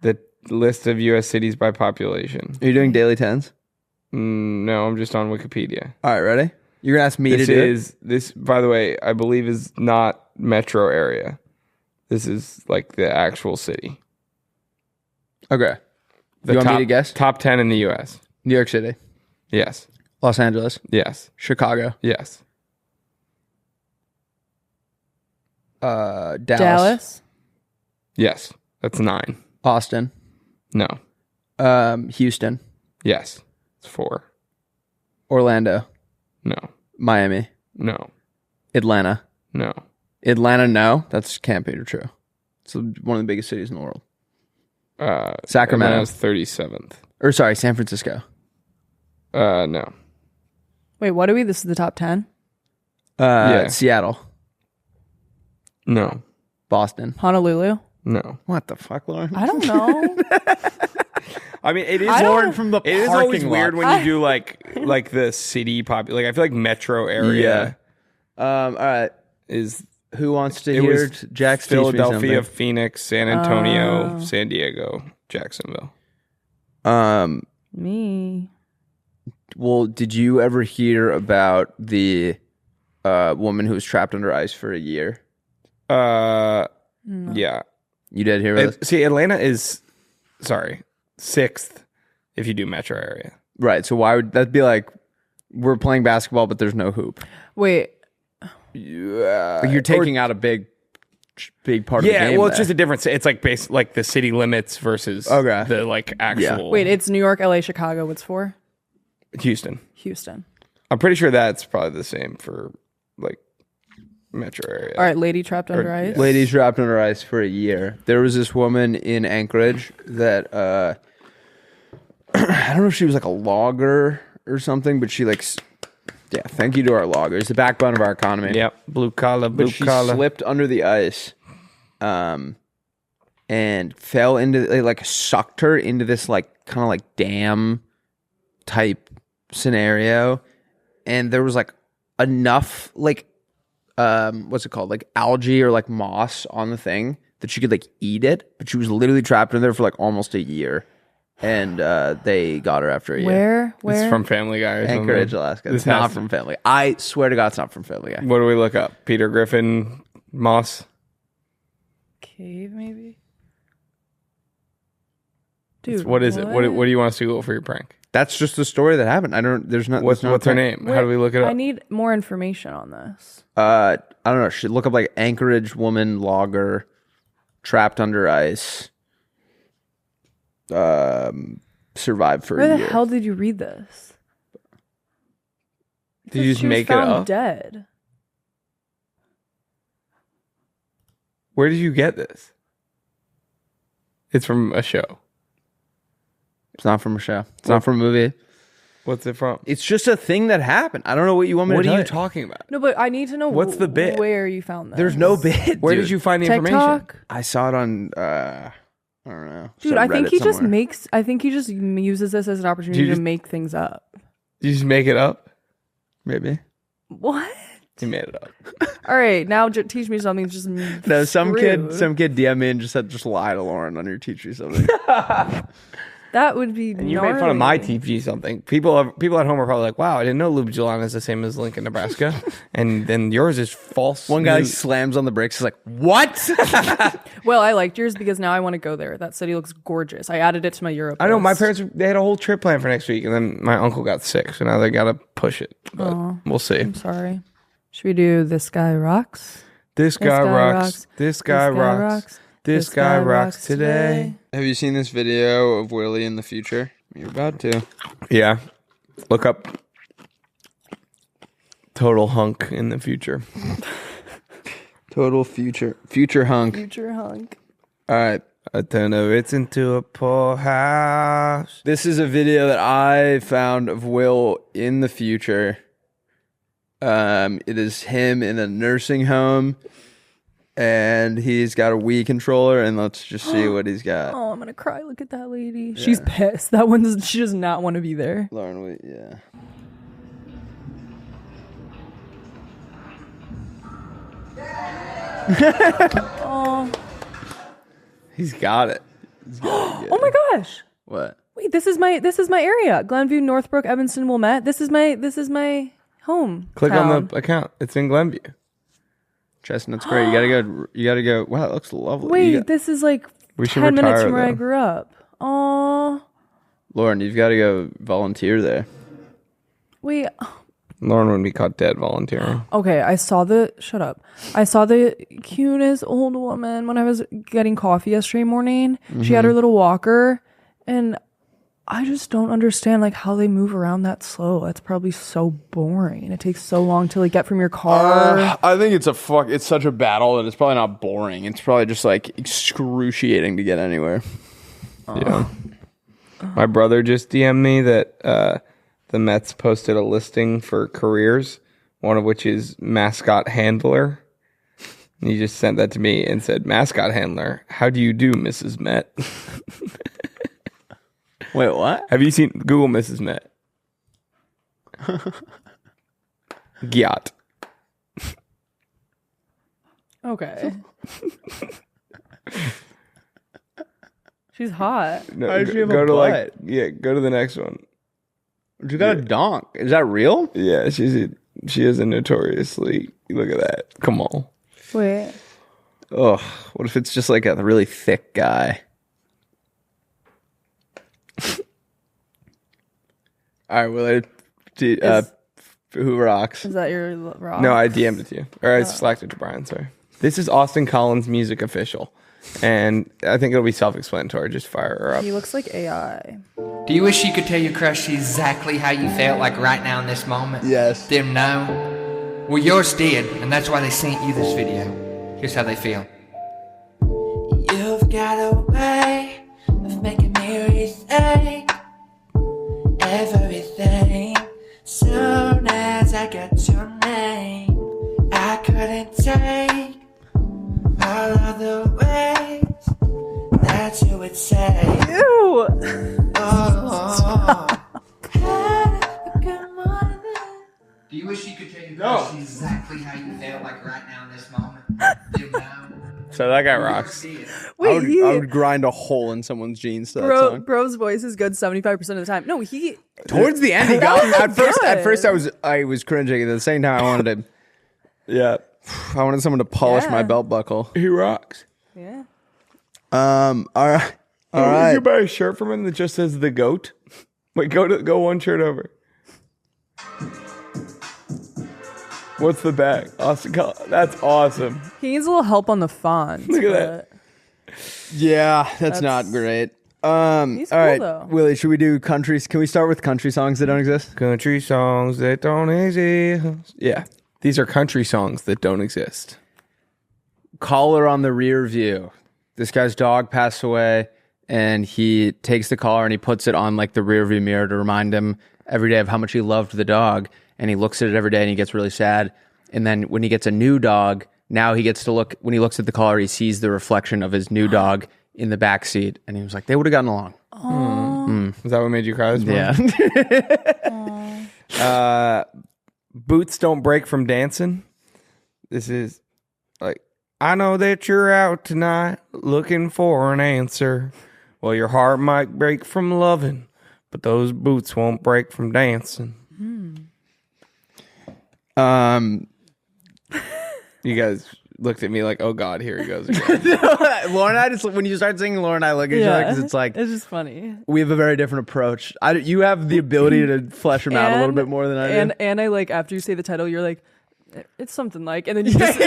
the list of U.S. cities by population. Are you doing daily tens? No, I'm just on Wikipedia. All right, ready? You're gonna ask me to do it? This, by the way, I believe is not metro area. This is like the actual city. Okay. The You want me top- to guess? Top 10 in the U.S. New York City, Yes. Los Angeles, Yes. Chicago, Yes. Dallas. Yes. That's 9. Austin, No. Houston, Yes. It's 4. Orlando, No. Miami, No. Atlanta. No. Atlanta, no. That's can't be true. It's one of the biggest cities in the world. Sacramento. Atlanta's 37th. Or sorry, San Francisco. No. Wait, what are we? This is the top 10? Yeah. Seattle, No. Boston. Honolulu? No. What the fuck, Lauren? I don't know. I mean, it is I don't- Lauren from the It is always parking weird lot. when you do like the city like I feel like metro area All right. is Who wants to it hear was Jack's teach me Philadelphia, something? Phoenix, San Antonio, San Diego, Jacksonville. Me. Well, did you ever hear about the woman who was trapped under ice for a year? Yeah. You did hear about this? See, Atlanta is 6th if you do metro area. Right. So why would that be like we're playing basketball, but there's no hoop? Wait. Like you're taking out a big part of the Yeah, game. well, it's there. just a difference. It's like like the city limits versus Okay. the like actual Wait, it's New York, LA, Chicago. What's for? Houston. Houston. I'm pretty sure that's probably the same for like metro area. All right, lady trapped under ice. Ladies trapped under ice for a year. There was this woman in Anchorage that I don't know if she was like a logger or something, but she yeah, thank you to our loggers, the backbone of our economy. Yep, blue collar, blue But she collar. slipped under the ice, and fell into they like sucked her into this like kind of like dam type scenario, and there was like enough like what's it called, like algae or like moss on the thing that she could like eat it, but she was literally trapped in there for like almost a year, and they got her after a year. Where? It's from Family Guy or something. Anchorage, Alaska. This It's not has- from Family. I swear to God, it's not from Family Guy. What do we look up? Peter Griffin, Moss. Cave, maybe? Dude, What is it? What do you want us to Google for your prank? That's just the story that happened. I don't. There's not. What's there's not her name? How do we look it up? I need more information on this. I don't know. Should look up like Anchorage woman logger trapped under ice. Survived for Where a the year. hell did you read this? Did you just She was make it found up? dead. Where did you get this? It's from a show. It's not from a show. It's not from a movie. What's it from? It's just a thing that happened. I don't know what you want me What to are tell you talking about? No, but I need to know What's the bit? where you found this. There's no bit. Where dude. did you find the information? TikTok? I saw it on. I don't know. Dude, Some I think Reddit he just somewhere. makes. I think he just uses this as an opportunity you to just- make things up. Did you just make it up? maybe. What? You made it up. All right, now teach me something. Just No, some kid DM me and just said, just lie to Lauren on your teach you something. That would be. And you made fun of my TG something. People at home are probably like, "Wow, I didn't know Ljubljana is the same as Lincoln, Nebraska," and then yours is false. One guy news. slams on the brakes. He's like, "What?" Well, I liked yours because now I want to go there. That city looks gorgeous. I added it to my Europe. I know my list. parents. They had a whole trip planned for next week, and then my uncle got sick, so now they gotta push it. But we'll see. I'm sorry. Should we do This Guy Rocks? This guy rocks. This guy rocks. This guy rocks today. Have you seen this video of Willie in the future? You're about to. Yeah, look up total hunk in the future. Total future hunk. Future hunk. All right. I turn the Ritz into a poorhouse. This is a video that I found of Will in the future. It is him in a nursing home, and he's got a Wii controller, and let's just see what he's got. Oh, I'm gonna cry. Look at that lady. Yeah. She's pissed. That one, she does not want to be there. Lauren, wait, yeah. Oh. He's got it. Oh my gosh. What? Wait, this is my area. Glenview, Northbrook, Evanston, Wilmette. This is my home. Click town. on the account. It's in Glenview. Chestnut's great. You gotta go. Wow, it looks lovely. Wait, this is like We should 10 minutes retire, from where I though. grew up. Oh. Lauren, you've got to go volunteer there. Wait. Lauren wouldn't be caught dead volunteering. Okay, I saw the cutest old woman when I was getting coffee yesterday morning. Mm-hmm. She had her little walker, and I just don't understand like how they move around that slow. That's probably so boring. It takes so long to like get from your car. I think it's such a battle that it's probably not boring. It's probably just like excruciating to get anywhere. Yeah. My brother just DM'd me that the Mets posted a listing for careers, one of which is mascot handler. And he just sent that to me and said, mascot handler, how do you do, Mrs. Met? Wait, what? Have you seen Google Mrs. Met? Gyat. Okay. She's hot. No, How does she have a go to butt? go to the next one. You got a donk. Is that real? Yeah, she is a notoriously, look at that. Come on. Wait. Ugh. What if it's just like a really thick guy? All right, Willard. Who rocks? Is that your rock? No, I DM'd it to you. Or I slacked it to Brian, sorry. This is Austin Collins Music Official. And I think it'll be self-explanatory. Just fire her up. He looks like AI. Do you wish you could tell your crush exactly how you felt like right now in this moment? Yes. Them know? Well, yours did, and that's why they sent you this video. Here's how they feel. You've got a way of making me rethink everything. Soon as I got your name, I couldn't take all of the ways that you would say. Ew. Oh, had a good morning. Do you wish you could tell your crush exactly how you felt like right now in this moment? You know? So that guy rocks. Wait, I would grind a hole in someone's jeans to that song. Bro's voice is good 75% of the time. No, Towards the end, he got me. At good. first, I was cringing. At the same time, Yeah. I wanted someone to polish Yeah. my belt buckle. He rocks. Yeah. All right. All You right. could buy a shirt from him that just says the GOAT. Wait, go one shirt over. What's the bag? Austin Collins. That's awesome. He needs a little help on the font. Look at that. Yeah, that's not great. He's All cool, right, though. Willie, should we do countries? Can we start with country songs that don't exist? Country songs that don't exist. Yeah. These are country songs that don't exist. Collar on the rear view. This guy's dog passed away, and he takes the collar and he puts it on like the rear view mirror to remind him every day of how much he loved the dog. And he looks at it every day and he gets really sad. And then when he gets a new dog, now he gets to look, when he looks at the collar, he sees the reflection of his new dog in the back seat. And he was like, they would have gotten along. Is that what made you cry this morning? Yeah. Boots don't break from dancing. This is like, I know that you're out tonight looking for an answer. Well, your heart might break from loving, but those boots won't break from dancing. You guys looked at me like, oh God, here he goes again. Lauren and I just, when you start singing Lauren and I look at each other because it's like, it's just funny. we have a very different approach. You have the ability to flesh them out a little bit more than I do. And I like, after you say the title, you're like, it's something like, and then you just,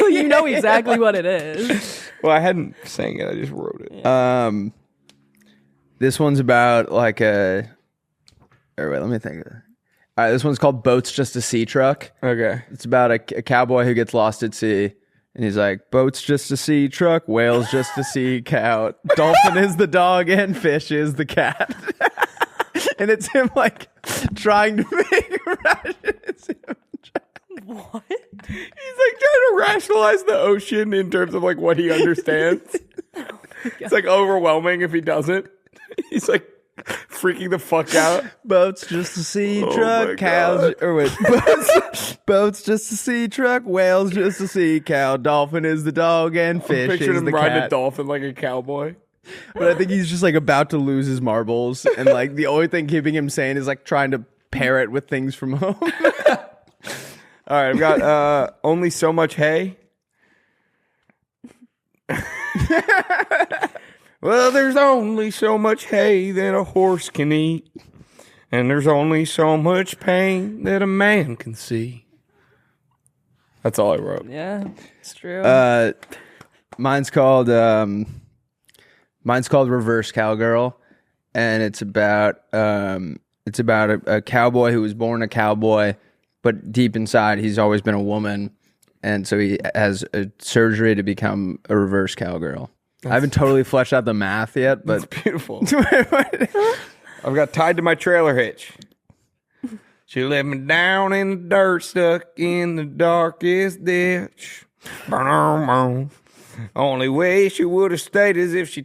you know exactly what it is. Well, I hadn't sang it. I just wrote it. This one's about like wait, let me think of it. All right, this one's called Boat's Just a Sea Truck. Okay. It's about a cowboy who gets lost at sea, And he's like, boats just to see truck, whales just to see cow, dolphin is the dog, and fish is the cat. And it's him like trying to make it's him. What? He's like trying to rationalize the ocean in terms of like what he understands. It's like overwhelming if he doesn't. He's like freaking the fuck out. Boats just to see Oh my truck, cows, God. or wait, boats just to see truck, whales just to see cow, dolphin is the dog, and fish Picture is him the riding a cat. dolphin like a cowboy. But I think he's just like about to lose his marbles, and like the only thing keeping him sane is like trying to pair it with things from home. All right, I've got only so much hay. Well, there's only so much hay that a horse can eat, and there's only so much pain that a man can see. That's all I wrote. Yeah, it's true. Mine's called Reverse Cowgirl, and it's about a cowboy who was born a cowboy, but deep inside he's always been a woman, and so he has a surgery to become a reverse cowgirl. I haven't totally fleshed out the math yet, but It's beautiful. I've got tied to my trailer hitch. She let me down in the dirt, stuck in the darkest ditch. Only way she would have stayed is if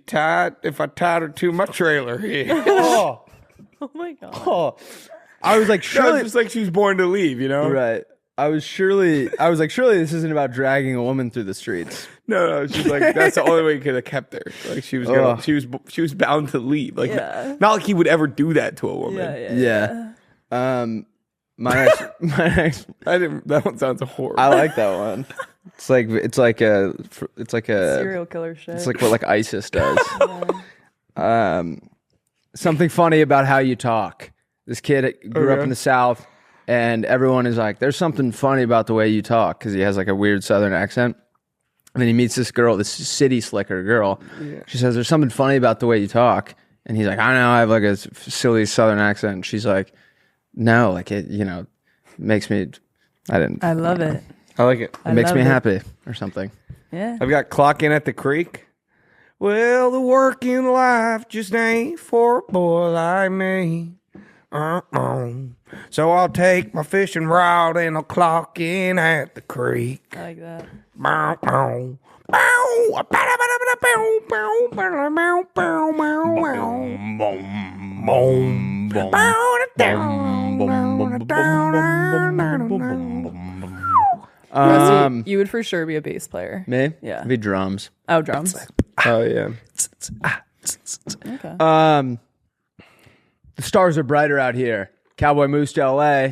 I tied her to my trailer hitch. oh, oh my god. oh. I was like, It's surely, just like she was born to leave, you know? right. I was like, surely this isn't about dragging a woman through the streets. No, she's like, that's the only way he could have kept her. Like she was gonna, she was bound to leave. Like Yeah. not like he would ever do that to a woman. Yeah. My next, That one sounds horrible. I like that one. It's like a Serial killer shit. it's like what like ISIS does. Something funny about how you talk. This kid grew up in the South, and everyone is like, "There's something funny about the way you talk," because he has like a weird Southern accent. And then he meets this girl, this city slicker girl. Yeah. She says, "There's something funny about the way you talk," and he's like, "I know, I have like a silly Southern accent." And she's like, "No, like it, makes me. I love it. I like it. It makes love me it. happy or something." Yeah. I've got clock in at the creek. Well, the working life just ain't for a boy like me. So I'll take my fishing rod and I'll clock in at the creek. I like that. Rusty, you would for sure be a bass player. Me? Yeah. It'd be drums. Oh, drums. Oh yeah. Okay. The stars are brighter out here. Cowboy moves to LA.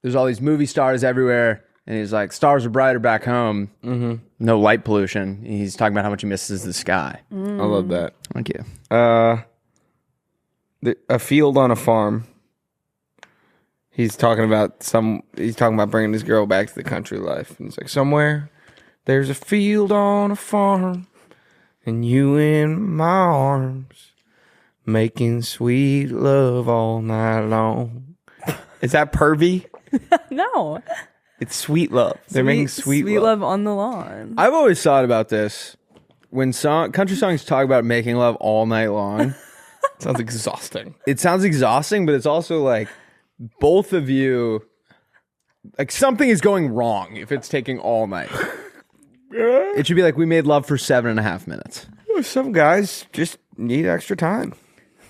There's all these movie stars everywhere. And he's like, stars are brighter back home. Mm-hmm. No light pollution. He's talking about how much he misses the sky. I love that. Thank you. A field on a farm. He's talking about bringing this girl back to the country life. And he's like, somewhere there's a field on a farm, and you in my arms, making sweet love all night long. Is that pervy? No. It's sweet love. They're making sweet love. love on the lawn. I've always thought about this. When country songs talk about making love all night long, Sounds exhausting. it sounds exhausting, but it's also like both of you, like something is going wrong if it's taking all night. It should be like we made love for 7.5 minutes. Some guys just need extra time.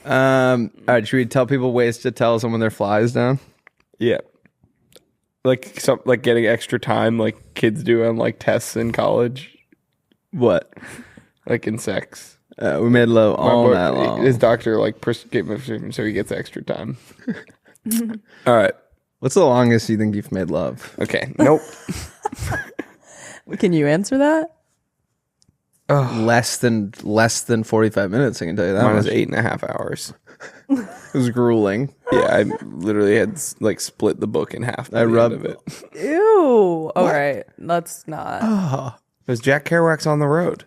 All right, should we tell people ways to tell someone their fly is down? Yeah. Like getting extra time like kids do on like tests in college. What? Like in sex. We made love all night long. His doctor like gave him so he gets extra time. All right. What's the longest you think you've made love? Okay. Nope. Can you answer that? Less than 45 minutes, I can tell you that. Mine was much. 8.5 hours. It was grueling. Yeah, I literally had like split the book in half. I rubbed of it. Ew. All right. Let's not. It was Jack Kerouac's On the Road.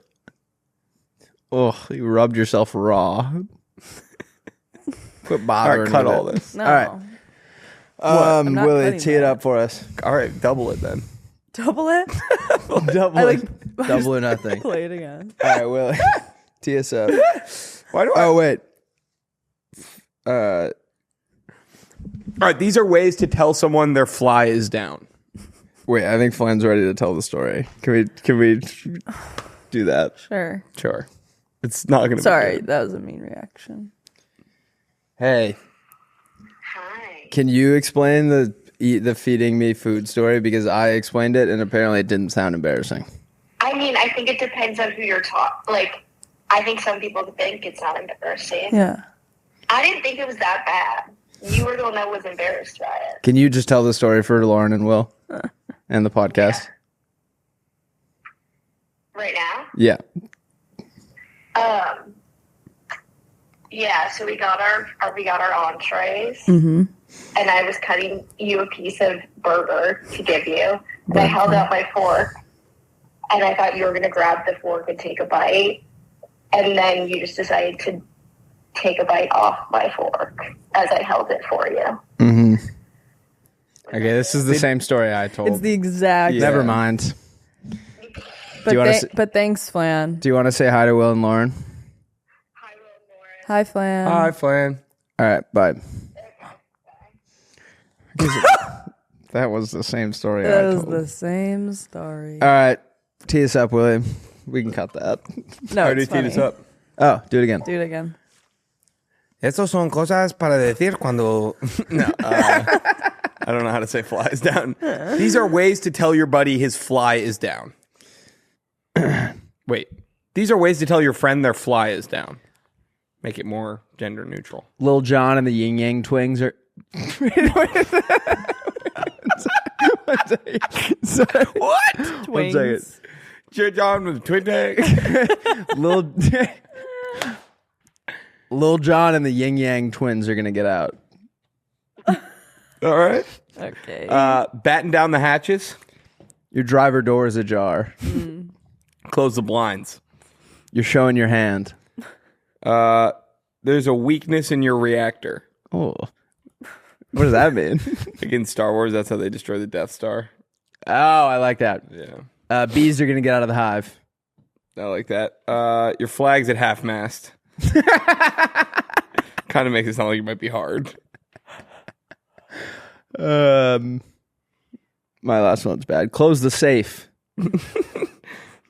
Oh, you rubbed yourself raw. Quit All bothering. right, cut with all it. this. No. All right. I'm not Willie, cutting tee it that. up for us. All right, double it then. Double it? Double or nothing. Play it again. All right, Willie. Tee us up. Why do I? Oh, wait. All right, these are ways to tell someone their fly is down. Wait, I think Flynn's ready to tell the story. Can we do that? Sure. Sure. It's not going to be Sorry, good. that was a mean reaction. Hey, Hi. can you explain the feeding me food story? Because I explained it and apparently it didn't sound embarrassing. I mean, I think it depends on who you're talking. Like, I think some people think it's not embarrassing. Yeah. I didn't think it was that bad. You were the one that was embarrassed by it. Can you just tell the story for Lauren and Will and the podcast? Right now? Yeah. Yeah, so we got our entrees, Mm-hmm. and I was cutting you a piece of burger to give you. And I held out my fork, and I thought you were going to grab the fork and take a bite, and then you just decided to take a bite off my fork as I held it for you. Mm-hmm. Okay, this is the same story I told. It's the exact. Yeah. Never mind. But, you wanna but thanks, Flan. Do you want to say hi to Will and Lauren? Hi, Will and Lauren. Hi, Flan. Hi, Flan. All right, bye. That was the same story I That was told. the same story. All right, tee us up, William. We can cut that. No, Already it's teed funny. us up. Oh, do it again. Do it again. Estos son cosas para decir cuando... No, I don't know how to say fly is down. These are ways to tell your buddy his fly is down. Wait. These are ways to tell your friend their fly is down. Make it more gender neutral. Lil Jon and the Yin Yang Twins are. Sorry. What? One second. Twins. Cheer John with a twin tag. Lil Jon and the Yin Yang Twins are gonna get out. All right. Okay. Batten down the hatches. Your driver door is ajar. Close the blinds. You're showing your hand. There's a weakness in your reactor. Oh, what does that mean? Like in Star Wars, that's how they destroy the Death Star. Oh, I like that. Yeah. Bees are gonna get out of the hive. I like that. Your flag's at half mast. Kind of makes it sound like it might be hard. My last one's bad. Close the safe.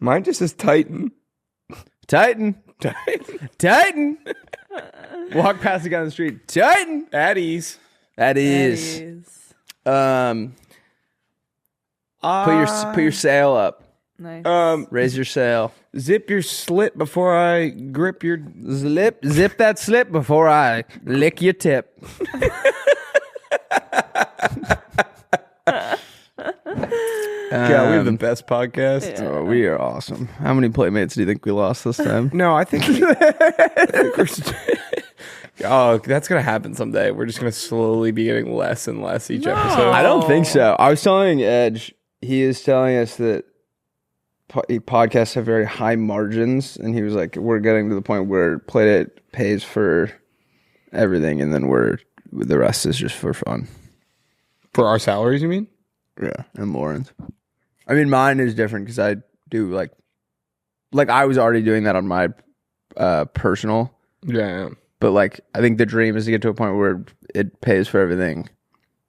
Mine just says Titan. Titan. Titan. Titan. Walk past the guy on the street. Titan. At ease. That is. Eddie's. Put your sail up. Nice. Raise your sail. Zip your slit before I grip your... Zip that slip before I lick your tip. Yeah, we have the best podcast. Yeah. Oh, we are awesome. How many playmates do you think we lost this time? No, I think oh, that's going to happen someday. We're just going to slowly be getting less and less each episode. I don't think so. I was telling Edge, he is telling us that podcasts have very high margins, and he was like, we're getting to the point where Playdate pays for everything, and then the rest is just for fun. For our salaries, you mean? Yeah, and Lauren's. I mean, mine is different because I do like I was already doing that on my personal, Yeah. but like I think the dream is to get to a point where it pays for everything,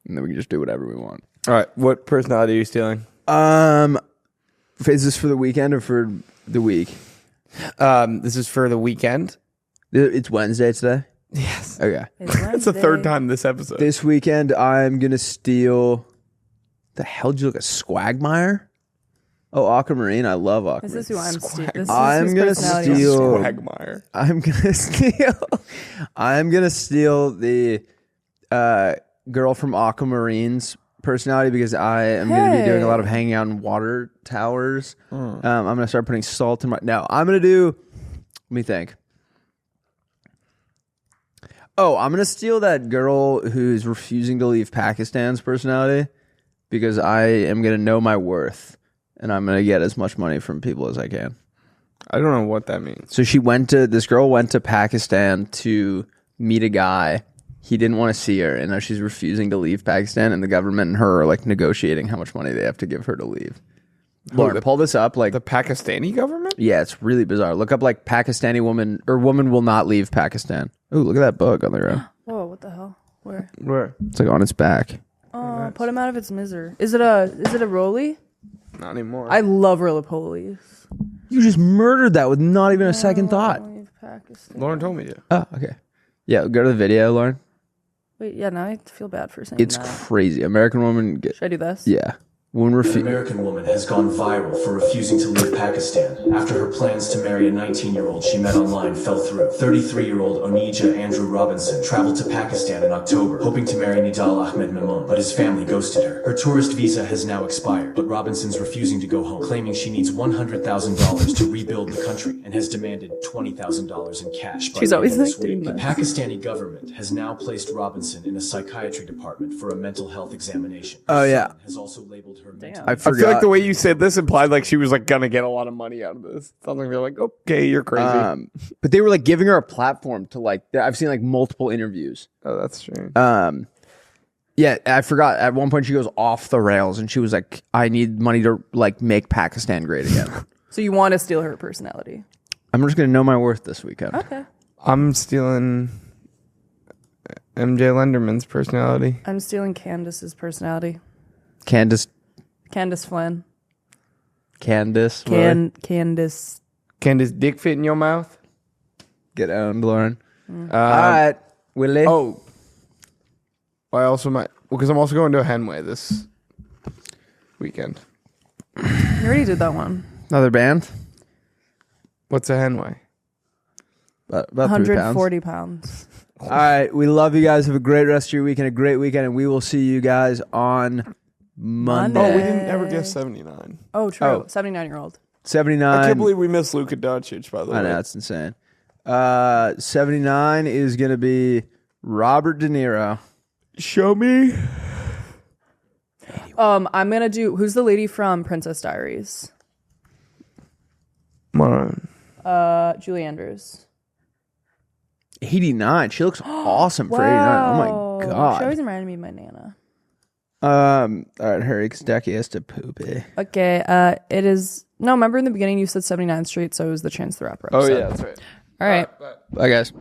and then we can just do whatever we want. All right. What personality are you stealing? Is this for the weekend or for the week? This is for the weekend. It's Wednesday today. Yes. Okay. That's the third time this episode. This weekend, I'm gonna steal. The hell did you look at Squagmire? Oh, Aquamarine. I love Aquamarine. Is this who I'm stealing? I'm gonna steal. Quagmire. I'm gonna steal the girl from Aquamarine's personality because I am gonna be doing a lot of hanging out in water towers. I'm gonna start putting salt in my. No, I'm gonna do. Let me think. Oh, I'm gonna steal that girl who's refusing to leave Pakistan's personality because I am gonna know my worth and I'm gonna get as much money from people as I can. I don't know what that means. So this girl went to Pakistan to meet a guy. He didn't want to see her, and now she's refusing to leave Pakistan, and the government and her are like negotiating how much money they have to give her to leave. Lauren, pull this up. Like The Pakistani government? yeah, it's really bizarre. Look up like Pakistani woman or woman will not leave Pakistan. Ooh, look at that bug on the ground. Whoa, what the hell? Where? It's like on its back. Oh, put him out of its misery. Is it a roly? Not anymore. I love roly-polies. You just murdered that with not even a second thought. Leave Pakistan. Lauren told me to. Oh, okay. Yeah, go to the video, Lauren. Wait, yeah, now I feel bad for saying It's that. crazy. American woman. Should I do this? Yeah. Woman An refuse. American woman has gone viral for refusing to leave Pakistan after her plans to marry a 19-year-old she met online fell through. 33-year-old Onija Andrew Robinson traveled to Pakistan in October, hoping to marry Nidal Ahmed Mamoon, but his family ghosted her. Her tourist visa has now expired, but Robinson's refusing to go home, claiming she needs $100,000 to rebuild the country and has demanded $20,000 in cash by She's the always end of this like doing week. The this. Pakistani government has now placed Robinson in a psychiatry department for a mental health examination. Oh, Her yeah. son has also labeled her mental I I feel like the way you said this implied like she was like gonna get a lot of money out of this. Something they're like, okay, you're crazy. But they were like giving her a platform to like. I've seen like multiple interviews. Oh, that's true. Yeah, I forgot. At one point, she goes off the rails, and she was like, "I need money to like make Pakistan great again." So you want to steal her personality? I'm just gonna know my worth this weekend. Okay. I'm stealing MJ Lenderman's personality. I'm stealing Candace's personality. Candace, Flynn. Candace, Candace. Can this dick fit in your mouth? get owned, Lauren. All right, Willie. Oh, I also might because I'm also going to a Henway this weekend. You already did that one. Another band. What's a Henway? About 3 pounds. 140 pounds. All right, we love you guys. Have a great rest of your weekend, a great weekend, and we will see you guys on Monday. Oh, we didn't ever guess 79. Oh, true. Oh. 79-year-old. 79. I can't believe we missed Luka Doncic, by the way. I know, that's insane. 79 is going to be Robert De Niro. Show me. I'm gonna do. Who's the lady from Princess Diaries? Come on. Julie Andrews. 89. She looks awesome for 89. Oh my She god. always reminded me of my nana. All right, hurry, because Ducky has to poopy. Okay. It is. No, remember in the beginning you said 79th Street, so it was the Chance the Rapper Oh, episode. yeah, that's right. All right. Bye, guys.